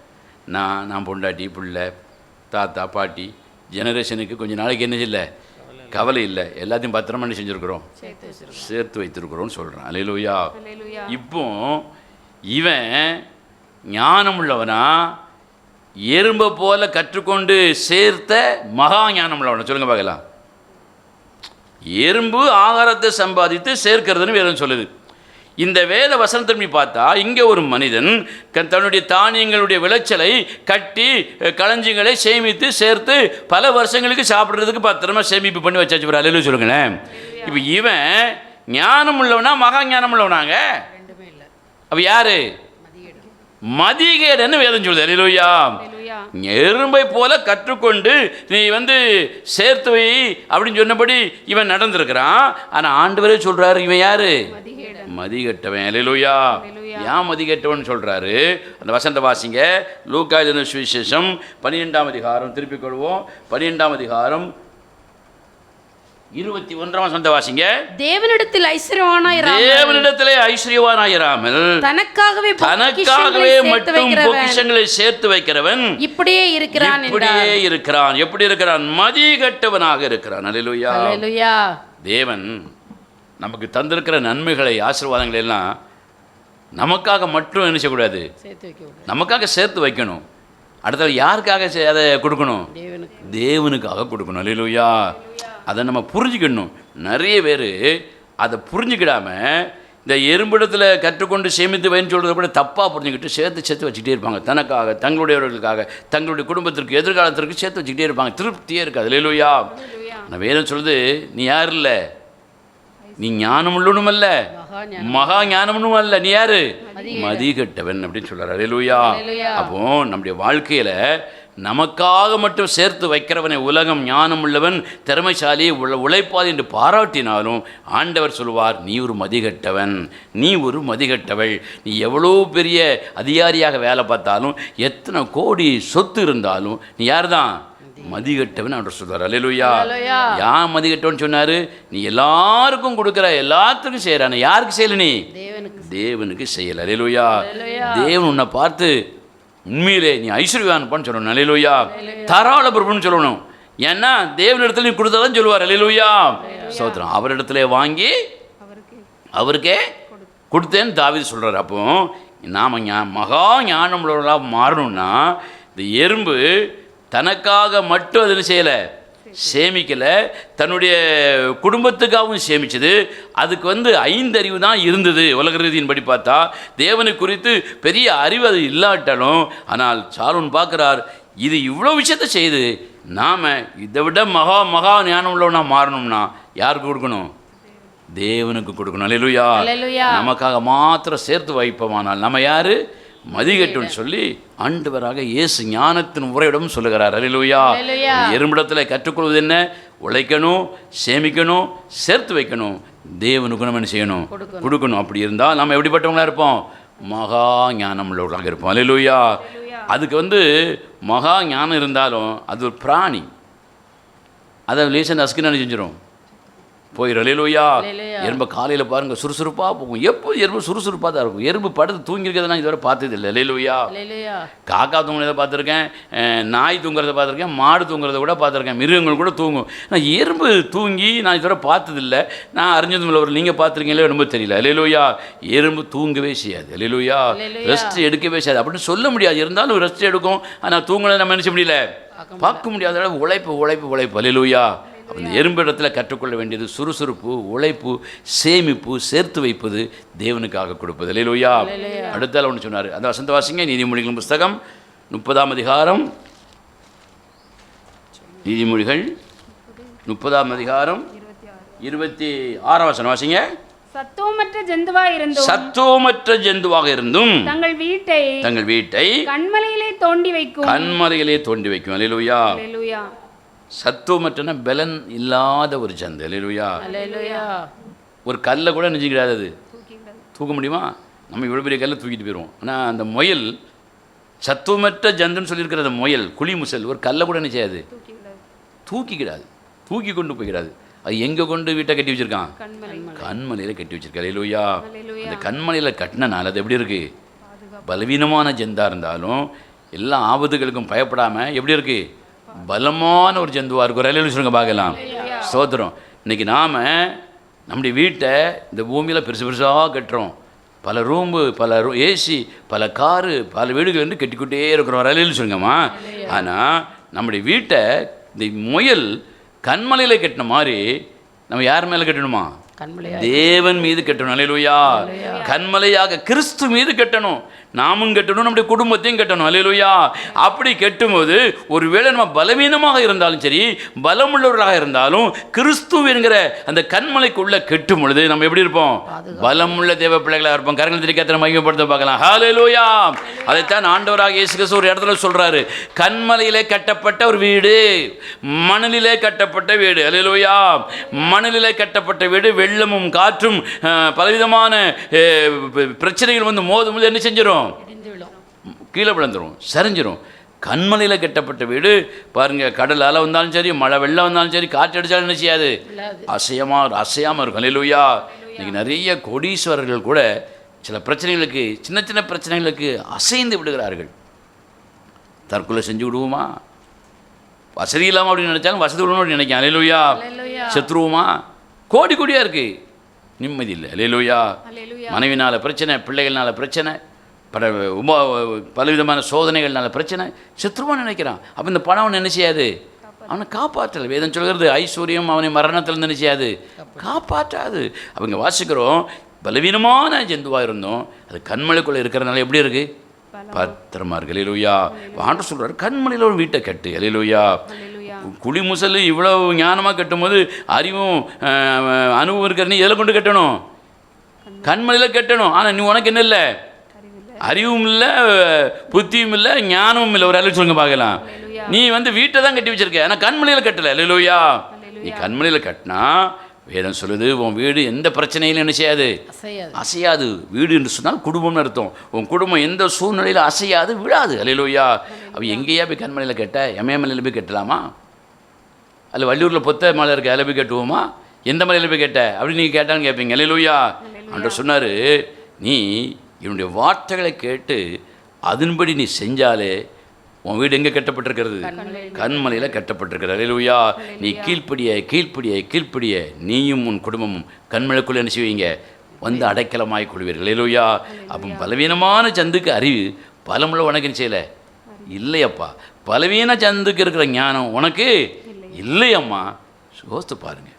நான் பொண்டாட்டி, பிள்ளை, தாத்தா, பாட்டி ஜெனரேஷனுக்கு கொஞ்சம் நாளைக்கு என்ன இல்லை, கவலை இல்லை. எல்லாத்தையும் பத்திரமா செஞ்சுருக்குறோம், சேர்த்து வைத்திருக்கிறோன்னு சொல்கிறான். அல்லேலூயா. இப்போ இவன் ஞானம் உள்ளவனா, எறும்பை போல கற்றுக்கொண்டு சேர்த்த மகா ஞானம் உள்ளவனா? சொல்லுங்க பார்க்கலாம். எறும்பு ஆகாரத்தை சம்பாதித்து சேர்க்கிறதுன்னு வேதம் சொல்லுது. இந்த வேத வசனத்தை பார்த்தா இங்கே ஒரு மனிதன் தன்னுடைய தானியங்களுடைய விளைச்சலை கட்டி களஞ்சியங்களை சேமித்து சேர்த்து பல வருஷங்களுக்கு சாப்பிட்றதுக்கு பத்திரமா சேமிப்பு பண்ணி வச்சாச்சு. ஒரு அல்லேலூயா சொல்லுங்களேன். இப்போ இவன் ஞானம் உள்ளவனா மகா ஞானம் உள்ளவனாங்க? அப்ப யாரு? மதிகேடன்னு வேதம் சொல்லுது. அல்லேலூயா. எறும்பை போல கற்றுக்கொண்டு நீ சேர்த்து வை அப்படின்னு சொன்னபடி இவன் நடந்திருக்கிறான். ஆனா ஆண்டவரே சொல்றாரு, இவன் யாரு? மதிகெட்டவன். அல்லேலூயா. ஏன் மதிகெட்டவன் சொல்றாரு? அந்த வசனத்தை வாசிங்க. லூக்கா எழுதின சுவிசேஷம் 12ஆம் அதிகாரம், திருப்பிக் கொள்வோம். 12ஆம் அதிகாரம் 21ஆம் வசனத்தை வாசிங்க. தேவனிடத்தில் ஐஸ்வரியவானாயிராமல் தனக்காகவே மட்டும் பொக்கிஷங்களை சேர்த்து வைக்கிறவன் இப்படியே இருக்கிறான். எப்படி இருக்கிறான்? மதிகெட்டவனாக இருக்கிறான். அல்லேலூயா. அல்லேலூயா. தேவன் நமக்கு தந்திருக்கிற நன்மைகளை, ஆசீர்வாதங்களை எல்லாம் நமக்காக மட்டும் என்ன செய்யக்கூடாது, நமக்காக சேர்த்து வைக்கணும். அடுத்தது யாருக்காக அதை கொடுக்கணும்? தேவனுக்காக கொடுக்கணும். அல்லேலூயா. அதை நம்ம புரிஞ்சுக்கணும். நிறைய பேர் அதை புரிஞ்சுக்கிடாம இந்த எறும்பிடத்தில் கற்றுக்கொண்டு சேமித்து வைன்னு சொல்கிறத கூட தப்பாக புரிஞ்சுக்கிட்டு சேர்த்து வச்சுக்கிட்டே இருப்பாங்க. தனக்காக, தங்களுடையவர்களுக்காக, தங்களுடைய குடும்பத்திற்கு, எதிர்காலத்திற்கு சேர்த்து வச்சுக்கிட்டே இருப்பாங்க. திருப்தியே இருக்காது. அல்லேலூயா. நான் வேதம் சொல்லுது, நீ யார் இல்லை, நீ ஞானம் உள்ளவனும் அல்ல, மகா ஞானமும் அல்ல, நீ யாரு? மதிகெட்டவன் அப்படின்னு சொல்றாரு. அல்லேலூயா. அப்போ நம்முடைய வாழ்க்கையில நமக்காக மட்டும் சேர்த்து வைக்கிறவனை உலகம் ஞானம் உள்ளவன், திறமைசாலி, உழைப்பாது என்று பாராட்டினாலும் ஆண்டவர் சொல்வார், நீ ஒரு மதிகெட்டவன், நீ ஒரு மதிகெட்டவள். நீ எவ்வளோ பெரிய அதிகாரியாக வேலை பார்த்தாலும், எத்தனை கோடி சொத்து இருந்தாலும் நீ யார் தான்? மதிகெட்டவன் அவர் சொல்றார். அல்லேலூயா. யான் மதிகெட்டவன் சொன்னாரு? நீ எல்லாருக்கும் கொடுக்குற, எல்லாத்துக்கும் செய்யறான. யாருக்கு செய்யல? நீ தேவனுக்கு செய்யல. அல்லேலூயா. தேவன் உன்னை பார்த்து உண்மையிலே நீ ஐஸ்வர்யவான்பான்னு சொல்லணும். அல்லேலூயா. தாராள பிரபுன்னு சொல்லணும். ஏன்னா தேவனிடத்துல நீ கொடுத்ததான் சொல்லுவார். அல்லேலூயா. ஸ்தோத்திரம். அவரிடத்துல வாங்கி அவருக்கே கொடுத்தேன்னு தாவீது சொல்றாரு. அப்போ நாம மகா ஞானம் உள்ளவர்களாக மாறணும்னா, இந்த எறும்பு தனக்காக மட்டும் அது செய்யலை, சேமிக்கலை, தன்னுடைய குடும்பத்துக்காகவும் சேமிச்சது. அதுக்கு 5 அறிவு தான் இருந்தது. உலக ரீதியின் படி பார்த்தா தேவனை குறித்து பெரிய அறிவு அது இல்லாட்டாலும், ஆனால் சாலோன் பார்க்குறார், இது இவ்வளோ விஷயத்தை செய்து நாம் இதை விட மகா ஞானம் உள்ளவனா மாறணும்னா யாருக்கு கொடுக்கணும்? தேவனுக்கு கொடுக்கணும். அல்லேலூயா. நமக்காக மாத்திரம் சேர்த்து வைப்போமானால் நம்ம யாரு? மதிகெட்டுன்னு சொல்லி ஆண்டவராக இயேசு ஞானத்தின் உரையிடம் சொல்லுகிறார். அல்லேலூயா. எறும்பிடத்தில் கற்றுக்கொள்வது என்ன? உழைக்கணும், சேமிக்கணும், சேர்த்து வைக்கணும், தேவனுக்கு நம்ம என்ன செய்யணும்? கொடுக்கணும். அப்படி இருந்தால் நம்ம எப்படிப்பட்டவங்களா இருப்போம்? மகா ஞானம் உள்ளவர்களாக இருப்போம். அல்லேலூயா. அதுக்கு மகா ஞானம் இருந்தாலும் அது ஒரு பிராணி, அதை லேசன் அஸ்கின்னு செஞ்சிடும். போயிடும். அல்லேலூயா. அல்லேலூயா. எறும்பு காலையில் பாருங்கள் சுறுசுறுப்பாக போகும். எப்போ எறும்பு சுறுசுறுப்பாக தான் இருக்கும். எறும்பு படுத்து தூங்கியிருக்கிறத நான் இதுவரை பார்த்தது இல்லை. அல்லேலூயா. அல்லேலூயா. காக்கா தூங்குறதை பார்த்துருக்கேன், நாய் தூங்குறதை பார்த்துருக்கேன், மாடு தூங்குறத கூட பார்த்துருக்கேன், மிருகங்கள் கூட தூங்கும். நான் எறும்பு தூங்கி நான் இதுவரை பார்த்ததில்லை. நான் அறிஞ்சதும் இல்லை. ஒரு நீங்கள் பார்த்துருக்கீங்களோ ரொம்ப தெரியல. அல்லேலூயா. எறும்பு தூங்கவே செய்யாது. அல்லேலூயா. ரெஸ்ட் எடுக்கவே செய்யாது அப்படின்னு சொல்ல முடியாது. இருந்தாலும் ரெஸ்ட் எடுக்கும். ஆனால் தூங்கினதை நம்ம நினச்ச முடியல, பார்க்க முடியாத அளவு உழைப்பு உழைப்பு உழைப்பு. அல்லேலூயா. அந்த எறும்பிடத்தில் கற்றுக்கொள்ள வேண்டியது சுறுசுறுப்பு, உழைப்பு, சேமிப்பு, சேர்த்து வைப்பது, தேவனுக்காக கொடுப்பது. அல்லேலூயா. அடுத்தால ஒன்று சொன்னார். அந்த வசந்த வாசிங்க. நீதிமொழிகள் புஸ்தகம் 30ஆம் அதிகாரம். நீதிமொழிகள் 30ஆம் அதிகாரம் 26ஆம் வசனம் வாசிங்க. சத்துவமற்ற ஜந்துவாய் இருந்தும் சத்துவமற்ற ஜந்துவாக இருந்தும் தங்கள் வீட்டை கண்மலையிலே தோண்டி வைக்கும். கண்மலையிலே தோண்டி வைக்கும். அல்லேலூயா. அல்லேலூயா. சத்துவமற்றன பலன் இல்லாத ஒரு ஜந்து. அல்லேலூயா. அல்லேலூயா. ஒரு கல்லை கூட நெஞ்சிக்கிறாது. அது தூக்க முடியுமா? நம்ம இவ்வளோ பெரிய கல்லை தூக்கிட்டு போயிடுவோம். ஆனால் அந்த முயல் சத்துவமற்ற ஜந்துன்னு சொல்லியிருக்கிற அந்த முயல் குழி முசல் ஒரு கல்லை கூட நினைச்சாது, தூக்கிக்கிடாது, தூக்கி கொண்டு போய்கிறாது. அது எங்கே கொண்டு வீட்டை கட்டி வச்சிருக்கான்? கண்மலையில் கட்டி வச்சிருக்காரு. அல்லேலூயா. அந்த கண்மலையில் கட்டினால அது எப்படி இருக்கு? பலவீனமான ஜந்தா இருந்தாலும் எல்லா ஆபத்துகளுக்கும் பயப்படாமல் எப்படி இருக்கு? பலமான ஒரு ஜந்துவாக இருக்கும். அல்லேலூயா சொல்லுங்க பார்க்கலாம். ஸ்தோத்திரம். இன்றைக்கி நாம் நம்முடைய வீட்டை இந்த பூமியில் பெருசு பெருசாக கட்டுறோம். பல ரூம்பு, பல ஏசி, பல காரு, பல வீடுகள் வந்து கட்டிக்கிட்டே இருக்கிறோம். அல்லேலூயா சொல்லுங்கம்மா. ஆனால் நம்முடைய வீட்டை இந்த முயல் கண்மலையில் கட்டின மாதிரி நம்ம யார் மேலே கட்டணுமா? தேவன் மீது கட்டணும். அல்லேலூயா. கண்மலையாக கிறிஸ்து மீது கட்டணும். நாமும் கட்டணும், நம்முடைய குடும்பத்தையும் கட்டணும். அல்லேலூயா. அப்படி கட்டும்போது ஒருவேளை நம்ம பலவீனமாக இருந்தாலும் சரி, பலமுள்ளவர்களாக இருந்தாலும் கிறிஸ்து என்கிற அந்த கண்மலைக்குள்ள கட்டும் பொழுது நம்ம எப்படி இருப்போம்? பலமுள்ள தேவ பிள்ளைகளாக இருப்போம். கரங்கள் திரிக்கத்தை மையப்படுத்த பார்க்கலாம். ஹல்லேலூயா. அதைத்தான் ஆண்டவராக இயேசு கிறிஸ்து ஒரு இடத்துல சொல்றாரு. கண்மலையிலே கட்டப்பட்ட ஒரு வீடு, மணலிலே கட்டப்பட்ட வீடு. அல்லேலூயா. மணலிலே கட்டப்பட்ட வீடு வெள்ளமும் காற்றும் பலவிதமான பிரச்சனைகள் வந்து மோதும் என்ன செஞ்சிடும்? கீழே விழுந்துடும், சரிஞ்சிடும். கண்மலையில் கட்டப்பட்ட வீடு பாருங்க, கடல் அலை வந்தாலும் சரி, மழை வெள்ளம் வந்தாலும் சரி, காற்று அடித்தாலும் என்ன செய்யாது? அசையாமல் இருக்கும். அல்லேலூயா. இன்னைக்கு நிறைய கோடீஸ்வரர்கள் கூட சில பிரச்சனைகளுக்கு, சின்ன சின்ன பிரச்சனைகளுக்கு அசைந்து விடுகிறார்கள். தற்கொலை செஞ்சு விடுவோமா? வசதி இல்லாமல் அப்படின்னு நினைச்சாலும் வசதி விடணும் அப்படின்னு நினைக்கிறேன். அல்லேலூயா. செத்துருவோமா? கோடி கோடியாக இருக்குது, நிம்மதி இல்லை. அல்லேலூயா. மனைவினால பிரச்சனை, பிள்ளைகள்னால பிரச்சனை, பலவிதமான சோதனைகள்னால பிரச்சனை, செத்துருவான்னு நினைக்கிறான். அப்போ இந்த பணம் அவனை என்ன செய்யாது? அவனை காப்பாற்றல். வேதம் சொல்கிறது ஐஸ்வர்யம் அவனை மரணத்தில் என்ன செய்யாது? காப்பாற்றாது. அவங்க வாசிக்கிறோம், பலவீனமான ஜந்துவாக இருந்தோம், அது கண்மலைக்குள்ளே இருக்கிறதுனால எப்படி இருக்குது? பத்திரமா இருக்கு. அல்லேலூயா. ஆண்டவர் சொல்கிறார், கண்மலையில் ஒரு வீட்டை கட்டு. அல்லேலூயா. குழி முசல் இவ்வளவு ஞானமாக கட்டும்போது அறிவும் அனுபவம் இருக்கிற எதில் கொண்டு கட்டணும்? கண்மலையில் கட்டணும். ஆனால் நீ உனக்கு என்ன இல்லை? அறிவும் இல்லை, புத்தியும் இல்லை, ஞானமும் இல்லை. ஒரு அளவு சொல்லுங்க பார்க்கலாம். நீ வந்து வீட்டை தான் கட்டி வச்சிருக்க, ஆனால் கண்மலையில் கட்டலை. அல்லேலூயா. நீ கண்மலையில் கட்டினா வேதம் சொல்லுது, உன் வீடு எந்த பிரச்சனையிலும் என்ன செய்யாது? அசையாது. வீடு என்று சொன்னால் குடும்பம்னு அர்த்தம். உன் குடும்பம் எந்த சூழ்நிலையில் அசையாது, விழாது. அல்லேலூயா. அவ எங்கேயா போய் கண்மலையில் கட்ட? எமயமலையில் போய் கட்டலாமா? அல்ல வள்ளியூரில் பொத்த மலை இருக்க, அதில் போய் கட்டுவோமா? எந்த மலையில் போய் கேட்ட அப்படின்னு நீங்கள் கேட்டான்னு கேட்பீங்க. அல்லேலூயா. ஆண்டவர் சொன்னார், நீ என்னுடைய வார்த்தைகளை கேட்டு அதன்படி நீ செஞ்சாலே உன் வீடு எங்கே கட்டப்பட்டிருக்கிறது? கண்மலையில் கட்டப்பட்டிருக்கிறது. அல்லேலூயா. நீ கீழ்ப்படிய நீயும் உன் குடும்பமும் கண்மலைக்குள்ளே என்ன செய்வீங்க? வந்து அடைக்கலமாய் கொள்வீர்கள். அல்லேலூயா. அப்போ பலவீனமான சந்துக்கு அறிவு, பலமுள்ள உனக்கு என்ன செய்யலை? இல்லையப்பா. பலவீன சந்துக்கு இருக்கிற ஞானம் உனக்கு இல்லையம்மா. யோசித்து பாருங்க.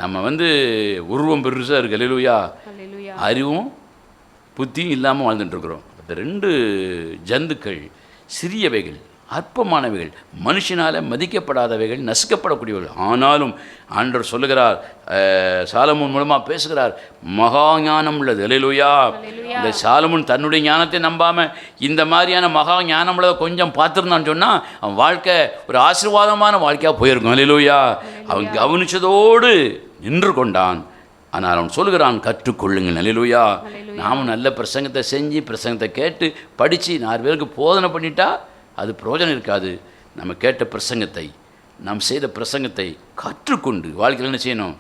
நம்ம வந்து உருவம் பெருசாக இருக்குது. அல்லேலூயா. அறிவும் புத்தியும் இல்லாமல் வாழ்ந்துட்டுருக்குறோம். இந்த ரெண்டு ஜந்துக்கள் சிறியவைகள், அற்பமானவைகள், மனுஷனால் மதிக்கப்படாதவைகள், நசுக்கப்படக்கூடியவர்கள். ஆனாலும் ஆண்டவர் சொல்லுகிறார், சாலமோன் மூலமாக பேசுகிறார், மகா ஞானம் உள்ளது. அல்லேலூயா. இந்த சாலமோன் தன்னுடைய ஞானத்தை நம்பாமல் இந்த மாதிரியான மகா ஞானம் உள்ளதை கொஞ்சம் பார்த்துருந்தான்னு சொன்னால் அவன் வாழ்க்கை ஒரு ஆசீர்வாதமான வாழ்க்கையாக போயிருக்கும். அல்லேலூயா. அவன் கவனித்ததோடு நின்று கொண்டான். ஆனால் அவன் சொல்லுகிறான், கற்றுக்கொள்ளுங்கள். அல்லேலூயா. நாமும் நல்ல பிரசங்கத்தை செஞ்சு, பிரசங்கத்தை கேட்டு படித்து 4 பேருக்கு போதனை பண்ணிட்டா அது பிரயோஜனம் இருக்காது. நம்ம கேட்ட பிரசங்கத்தை, நாம் செய்த பிரசங்கத்தை கற்றுக்கொண்டு வாழ்க்கையில் என்ன செய்யணும்?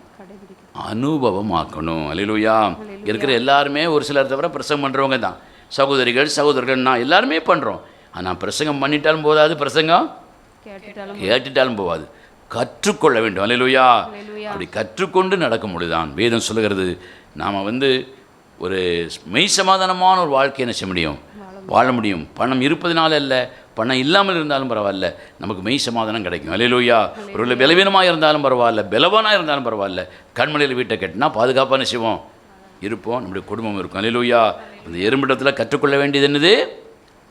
அனுபவமாக்கணும். அல்லேலூயா. இருக்கிற எல்லாருமே ஒரு சிலர் தவிர பிரசங்கம் பண்ணுறவங்க தான். சகோதரர்கள் நான் எல்லாருமே பண்ணுறோம். ஆனால் பிரசங்கம் பண்ணிட்டாலும் போதாது, பிரசங்கம் கேட்டுட்டாலும் போகாது, கற்றுக்கொள்ள வேண்டும். அல்லேலூயா. அப்படி கற்றுக்கொண்டு நடக்க முடியுதான் வேதம் சொல்லுகிறது. நாம் ஒரு மெய் சமாதானமான ஒரு வாழ்க்கை என்ன செய்ய முடியும், வாழ முடியும். பணம் இருப்பதனால அல்ல, பணம் இல்லாமல் இருந்தாலும் பரவாயில்ல, நமக்கு மெய் சமாதானம் கிடைக்கும். அல்லேலூயா. ஒரு பலவீனமாக இருந்தாலும் பரவாயில்ல, பலவானாக இருந்தாலும் பரவாயில்ல, கண்மலையில் வீட்டை கட்டினா பாதுகாப்பான செய்வோம் இருப்போம், நம்முடைய குடும்பம் இருக்கும். அல்லேலூயா. இந்த எறும்பிடத்தில் கற்றுக்கொள்ள வேண்டியது என்னது?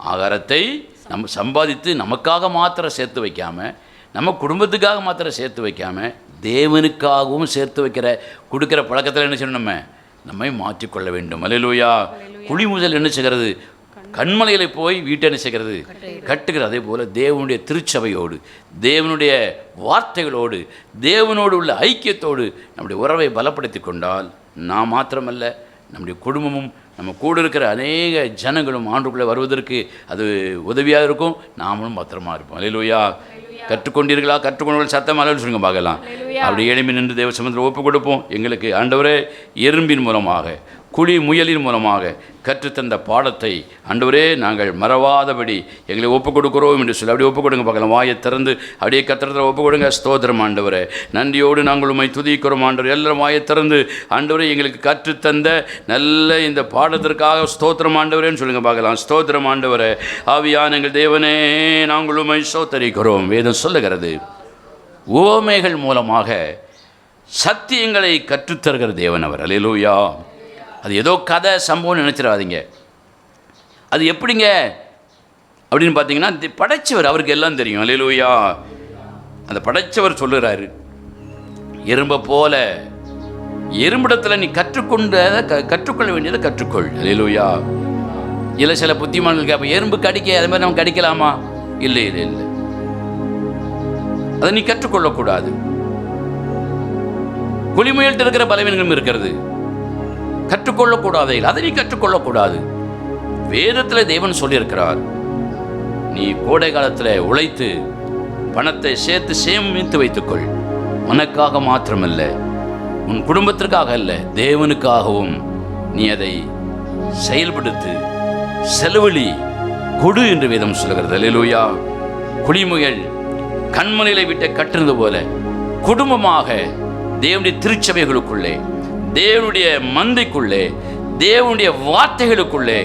ஆகாரத்தை நம்ம சம்பாதித்து நமக்காக மாத்திரம் சேர்த்து வைக்காமல், நம்ம குடும்பத்துக்காக மாத்திரம் சேர்த்து வைக்காமல், தேவனுக்காகவும் சேர்த்து வைக்கிற கொடுக்குற பழக்கத்தில் என்ன செய்யணும், நம்மை மாற்றிக்கொள்ள வேண்டும். அல்லேலூயா. குழி முதல் என்ன செய்கிறது? கண்மலையில் போய் வீட்டை என்ன செய்கிறது? கட்டுகிறது. அதே போல் தேவனுடைய திருச்சபையோடு, தேவனுடைய வார்த்தைகளோடு, தேவனோடு உள்ள ஐக்கியத்தோடு நம்முடைய உறவை பலப்படுத்தி கொண்டால் நாம் மாத்திரமல்ல, நம்முடைய குடும்பமும் நம்ம கூட இருக்கிற அநேக ஜனங்களும் ஆண்டுக்குள்ளே வருவதற்கு அது உதவியாக இருக்கும். நாமளும் பத்திரமா இருப்போம். அல்லேலூயா. கற்றுக்கொண்டீர்களா? கற்றுக்கொண்டு சத்தம் அளவு சொல்லுங்க பார்க்கலாம். அப்படி எளிமை நின்று தேவ சமூகத்தில் ஒப்பு கொடுப்போம். எங்களுக்கு ஆண்டவரே எறும்பின் மூலமாக, குழி முயலின் மூலமாக கற்றுத்தந்த பாடத்தை ஆண்டவரே நாங்கள் மறவாதபடி எங்களை ஒப்புக் கொடுக்கிறோம் என்று சொல்லி அப்படியே ஒப்புக் கொடுங்க பார்க்கலாம். வாயை திறந்து அப்படியே கத்திரத்தில் ஒப்புக் கொடுங்க. ஸ்தோத்திரம் ஆண்டவரே, நன்றியோடு நாங்கள் உம்மை துதிக்கிறோம் ஆண்டவர். எல்லாரும் வாயை திறந்து ஆண்டவரே எங்களுக்கு கற்றுத்தந்த நல்ல இந்த பாடத்திற்காக ஸ்தோத்திரம் ஆண்டவரேன்னு சொல்லுங்க பார்க்கலாம். ஸ்தோத்திரம் ஆண்டவரே. ஆவியான எங்கள் தேவனே, நாங்கள் உம்மை ஸ்தோத்தரிக்கிறோம். வேதம் சொல்லுகிறது, உவமைகள் மூலமாக சத்தியங்களை கற்றுத்தருகிற தேவன் அவர். அல்லேலூயா. அது ஏதோ கதை சம்பவம் நினச்சிடாதீங்க. அது எப்படிங்க அப்படின்னு பார்த்தீங்கன்னா, படைச்சவர் அவருக்கு எல்லாம் தெரியும். அல்லேலூயா. அந்த படைச்சவர் சொல்லுறாரு, எறும்பை போல எறும்பிடத்தில் நீ கற்றுக்கொள்ள வேண்டியதை கற்றுக்கொள். அல்லேலூயா. இல்லை சில புத்திமான்கள் கேட்ப, எறும்பு கடிக்க அது மாதிரி நம்ம கடிக்கலாமா? இல்லை இல்லை இல்லை, அதை நீ கற்றுக்கொள்ளக்கூடாது. குளிமுயல்கிட்ட இருக்கிற பலவீனங்களும் இருக்கிறது, கற்றுக்கொள்ளக்கூடாது. அதை நீ கற்றுக்கொள்ளக்கூடாது. வேதத்தில் தேவன் சொல்லியிருக்கிறார், நீ கோடை காலத்தில் உழைத்து பணத்தை சேர்த்து சேமித்து வைத்துக்கொள். உனக்காக மாத்திரமல்ல, உன் குடும்பத்திற்காக அல்ல, தேவனுக்காகவும் நீ அதை செயல்படுத்து, செலவழி, கொடு என்று வேதம் சொல்லுகிறது. அல்லேலூயா. குளிமுயல் கண்மலையில விட்டு கட்டுறது போல குடும்பமாக தேவனுடைய திருச்சபைகளுக்குள்ளே, தேவனுடைய மந்தைக்குள்ளே, தேவனுடைய வார்த்தைகளுக்குள்ளே,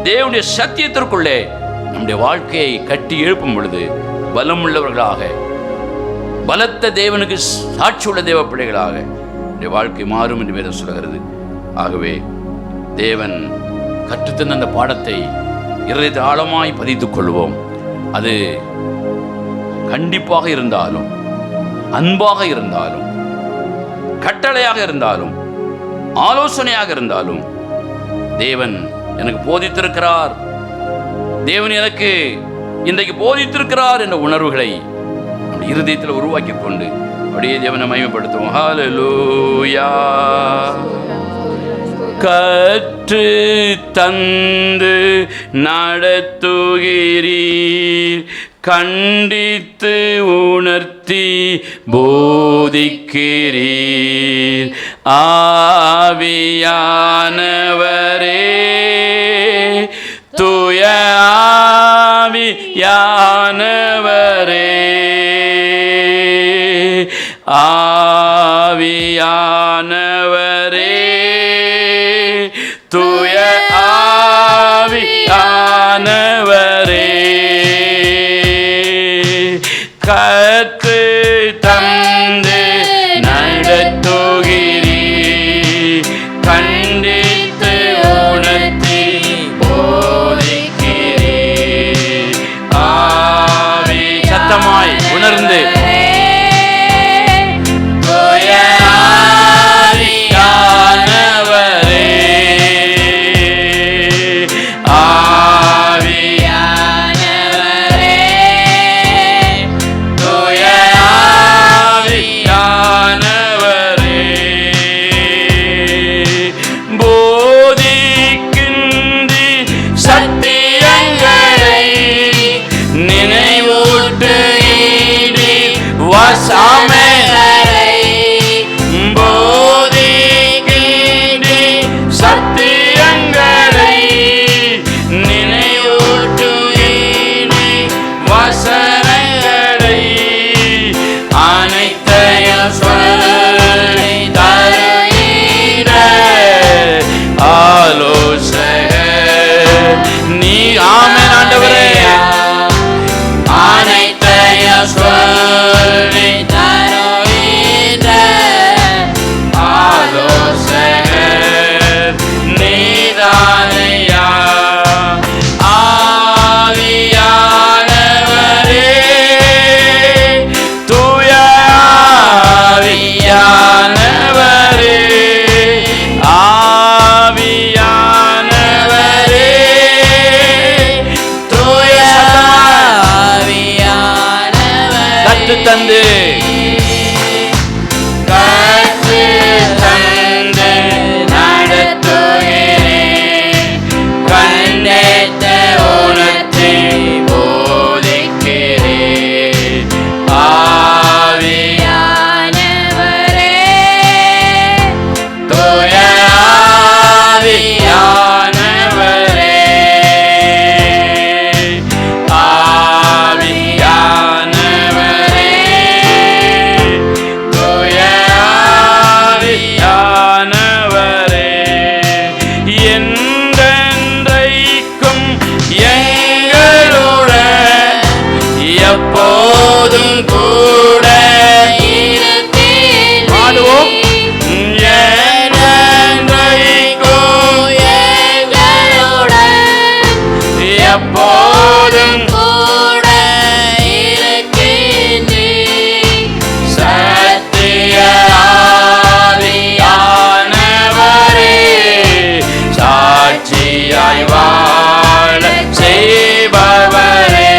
தேவனுடைய சத்தியத்திற்குள்ளே நம்முடைய வாழ்க்கையை கட்டி எழுப்பும் பொழுது பலமுள்ளவர்களாக, பலத்த தேவனுக்கு சாட்சி உள்ள தேவ பிள்ளைகளாக நம்முடைய வாழ்க்கை மாறும் என்று வேதம் சொல்கிறது. ஆகவே தேவன் கற்றுத்தந்த அந்த பாடத்தை இருதயத்தில் ஆழமாய் பதித்துக் கொள்வோம். அது கண்டிப்பாக இருந்தாலும், அன்பாக இருந்தாலும், கட்டளையாக இருந்தாலும், ஆலோசனையாக இருந்தாலும், தேவன் எனக்கு போதித்திருக்கிறார், தேவன் எனக்கு இன்றைக்கு போதித்திருக்கிறார் என்ற உணர்வுகளை நம்முடைய இருதயத்தில் உருவாக்கி கொண்டு அப்படியே தேவனை மகிமைப்படுத்துவோம். ஹல்லேலூயா. கற்று தந்து நடத்துகிறீர், கண்டித்து உணர்த்தி போதிக்கிறீர். ஆவியானவரே, தூய ஆவியானவரே, ஆவியானவரே, தூய ஆவியானவரே, கற்று தந்து நடத்துகிறீர், கண்டித்து உணர்த்தி போதிக்கிறீர். ஆவி சத்தமாய் உணர்ந்து போதி தந்து கற்று தந்து நடத்துகிறேன். கண்டேத்த உணர்த்தி போதிக்கிறேன். ஆவியானவரே, தூய ஆவியானவரே, ஆவியானவரே, தூய ஆவியானவரே, என்றென்றைக்கும் எங்களுடன் எப்போதும் கூட பாடுவோம். என்றென்றைக்கும் எப்போதும் சத்திய ஆவியானவரே, சாட்சியாய் வாழ செய்பவரே,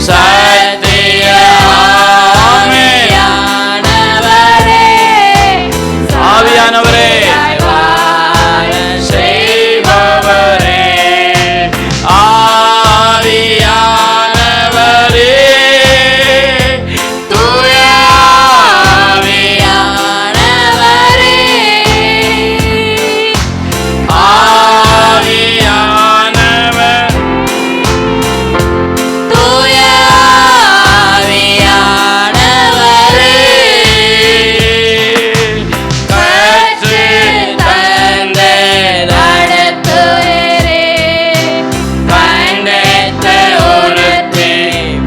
சத்திய ஆவியானவரே, செய்பவரே, ஆவியானவரே, தூய ஆவியானவரே, ஆவியானவர், தூய ஆவியானவரே, கற்று தந்து நடத்துகிறேன். கண்டேத்த உணர்த்தி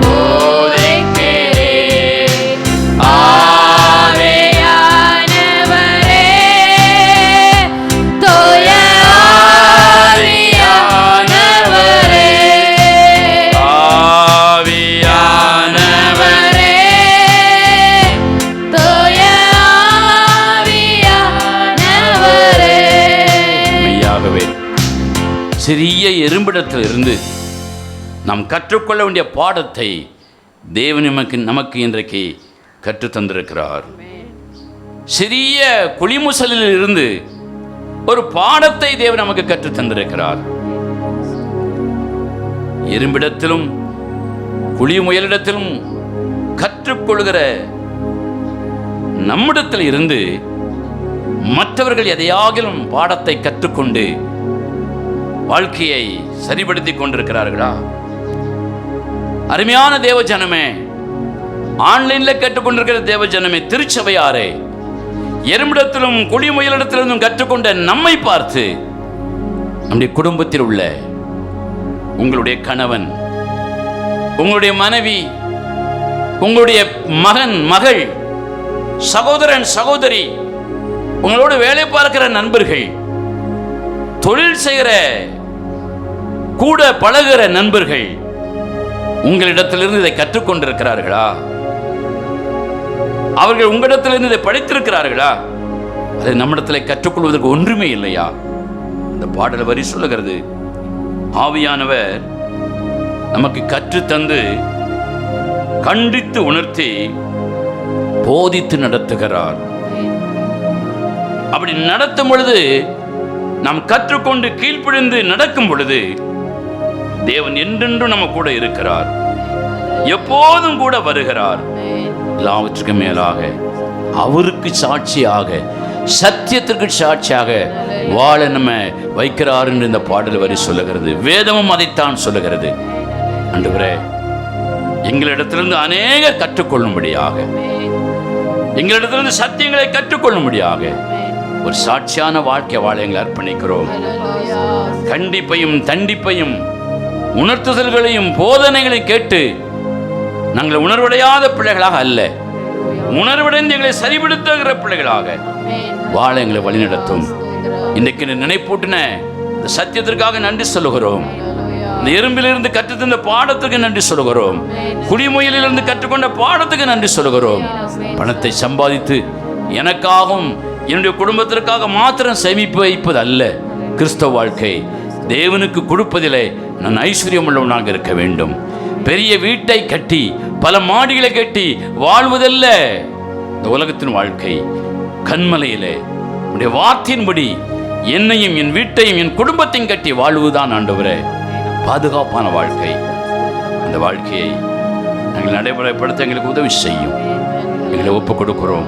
போதிக்கிறேன். ஆவியானவரே, தூய ஆவியானவரே, ஆவியானவரே, தூய ஆவியானவரே. மெய்யாகவே சிறிய எறும்பிடத்தில் இருந்து நாம் கற்றுக்கொள்ள வேண்டிய பாடத்தை தேவன் நமக்கு இன்றைக்கு கற்றுத்தந்திருக்கிறார். சிறிய குளிமுசலில் இருந்து ஒரு பாடத்தை தேவன் நமக்கு கற்றுத்தந்திருக்கிறார். எறும்பிடத்திலும் குழி முயலிடத்திலும் கற்றுக்கொள்கிற நம்மிடத்தில் இருந்து மற்றவர்கள் எதையாகிலும் பாடத்தை கற்றுக்கொண்டு வாழ்க்கையை சரிபடுத்திக் கொண்டிருக்கிறார்களா? அருமையான தேவ ஜனமே, ஆன்லைன்ல கேட்டுக்கொண்டிருக்கிற தேவ ஜனமே, திருச்சபையாரே, எறும்பிடத்திலும் குழி முயலிடத்திலிருந்தும் கற்றுக்கொண்ட நம்மை பார்த்து நம்முடைய குடும்பத்தில் உள்ள உங்களுடைய கணவன், உங்களுடைய மனைவி, உங்களுடைய மகன், மகள், சகோதரன், சகோதரி, உங்களோடு வேலை பார்க்கிற நண்பர்கள், தொழில் செய்கிற கூட பழகிற நண்பர்கள் உங்களிடத்திலிருந்து இதை கற்றுக்கொண்டிருக்கிறார்களா? அவர்கள் உங்களிடத்திலிருந்து இதை படித்திருக்கிறார்களா? அதை நம்மிடத்தில் கற்றுக்கொள்வதற்கு ஒன்றுமே இல்லையா? இந்த பாடல் வரி சொல்லுகிறது, ஆவியானவர் நமக்கு கற்றுத்தந்து கண்டித்து உணர்த்தி போதித்து நடத்துகிறார். அப்படி நடத்தும் பொழுது, நாம் கற்றுக்கொண்டு கீழ்ப்படிந்து நடக்கும் பொழுது, தேவன் என்றென்றும் நம்ம கூட இருக்கிறார், எப்போதும் கூட வருகிறார். எல்லாவற்றுக்கும் மேலாக அவருக்கு சாட்சியாக, சத்தியத்திற்கு சாட்சியாக வாழ நம்ம வைக்கிறார் என்று இந்த பாடல் வரி சொல்லுகிறது. வேதமும் அதைத்தான் சொல்லுகிறது. ஆண்டவரே, எங்களிடத்திலிருந்து அநேக கற்றுக்கொள்ளும்படியாக, எங்களிடத்திலிருந்து சத்தியங்களை கற்றுக்கொள்ளும்படியாக ஒரு சாட்சியான வாழ்க்கை வாழ எங்களை அர்ப்பணிக்கிறோம். கண்டிப்பையும் தண்டிப்பையும் உணர்த்துதல்களையும் போதனைகளையும் கேட்டு நாங்கள் உணர்வடையாத பிள்ளைகளாக அல்ல, உணர்வடைந்து எங்களை சரிபடுத்துகிற பிள்ளைகளாக வாழ எங்களை வழிநடத்தும். இன்றைக்கு நினைப்பூட்டின இந்த சத்தியத்திற்காக நன்றி சொல்லுகிறோம். இந்த எறும்பிலிருந்து கற்றுத்தந்த பாடத்துக்கு நன்றி சொல்லுகிறோம். குடிமுயலிலிருந்து கற்றுக்கொண்ட பாடத்துக்கு நன்றி சொல்லுகிறோம். பணத்தை சம்பாதித்து எனக்காகவும் என்னுடைய குடும்பத்திற்காக மாத்திரம் சேமிப்பு வைப்பது அல்ல கிறிஸ்தவ வாழ்க்கை. தேவனுக்கு கொடுப்பதிலே நான் ஐஸ்வர்யம் உள்ளவனாக இருக்க வேண்டும். பெரிய வீட்டை கட்டி பல மாடிகளை கட்டி வாழ்வதல்ல இந்த உலகத்தின் வாழ்க்கை. கண்மலையிலே உடைய வார்த்தையின்படி என்னையும் என் வீட்டையும் என் குடும்பத்தையும் கட்டி வாழ்வுதான் ஆண்டவரே பாதுகாப்பான வாழ்க்கை. அந்த வாழ்க்கையை நாங்கள் நடைமுறைப்படுத்த எங்களுக்கு உதவி செய்யும். எங்களை ஒப்பு கொடுக்கிறோம்,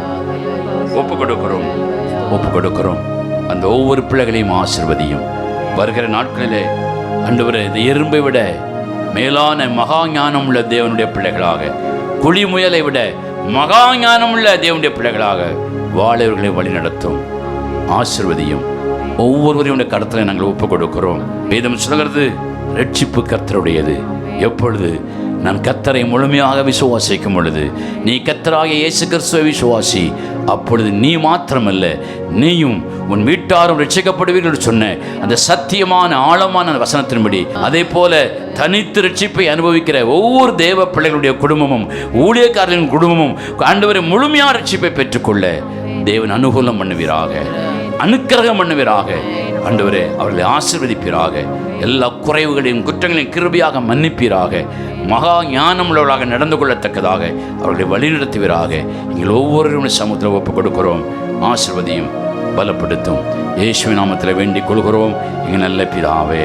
ஒப்பு கொடுக்கிறோம், ஒப்பு கொடுக்கிறோம். அந்த ஒவ்வொரு பிள்ளைகளையும் ஆசீர்வதியும். வருகிற நாட்களிலே ஆண்டவரே இந்த எறும்பை விட மேலான மகா ஞானம் உள்ள தேவனுடைய பிள்ளைகளாக, குழி முயலை விட மகா ஞானம் உள்ள தேவனுடைய பிள்ளைகளாக வாழவர்களை வழி நடத்தும். ஆசீர்வதியும். ஒவ்வொருவரையும் கருத்தில் நாங்கள் ஒப்பு கொடுக்கிறோம். வேதம் சொல்கிறது ரட்சிப்பு கர்த்தருடையது. எப்பொழுது நான் கர்த்தரை முழுமையாக விசுவாசிக்கும் பொழுது, நீ கர்த்தராகிய இயேசு கிறிஸ்துவை விசுவாசி, அப்பொழுது நீ மாத்திரமல்ல நீயும் உன் வீட்டாரும் ரட்சிக்கப்படுவீர்கள் என்று சொன்ன அந்த சத்தியமான ஆழமான வசனத்தின்படி, அதே போல தனித்து ரட்சிப்பை அனுபவிக்கிற ஒவ்வொரு தேவ பிள்ளைகளுடைய குடும்பமும் ஊழியக்காரர்களின் குடும்பமும் ஆண்டவரை முழுமையான ரட்சிப்பை பெற்றுக்கொள்ள தேவன் அனுகூலம் பண்ணுவீராக, அனுக்கிரகம் பண்ணுவீராக. ஆண்டவரே அவர்களை ஆசீர்வதிப்பீராக. எல்லா குறைவுகளையும் குற்றங்களையும் கிருபையாக மன்னிப்பீராக. மகா ஞானமுள்ளவர்களாக நடந்து கொள்ளத்தக்கதாக அவர்களை வழிநடத்துவீராக. எங்கள் ஒவ்வொருவரும் சமூகத்தில் ஒப்புக் கொடுக்கிறோம். ஆசீர்வதியும், பலப்படுத்தும். இயேசுவின் நாமத்தில் வேண்டிக் கொள்கிறோம் எங்கள் நல்ல பிதாவே,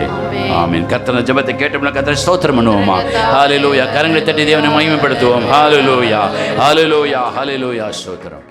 ஆமென். கர்த்தர் ஜெபத்தை கேட்டோம்னா கர்த்தரை ஸ்தோத்திரம் பண்ணுவோமா? ஹல்லேலூயா. கரங்களை தட்டி தேவனை மகிமைப்படுத்துவோம். ஹல்லேலூயா, ஹல்லேலூயா, ஹல்லேலூயா. ஸ்தோத்திரம்.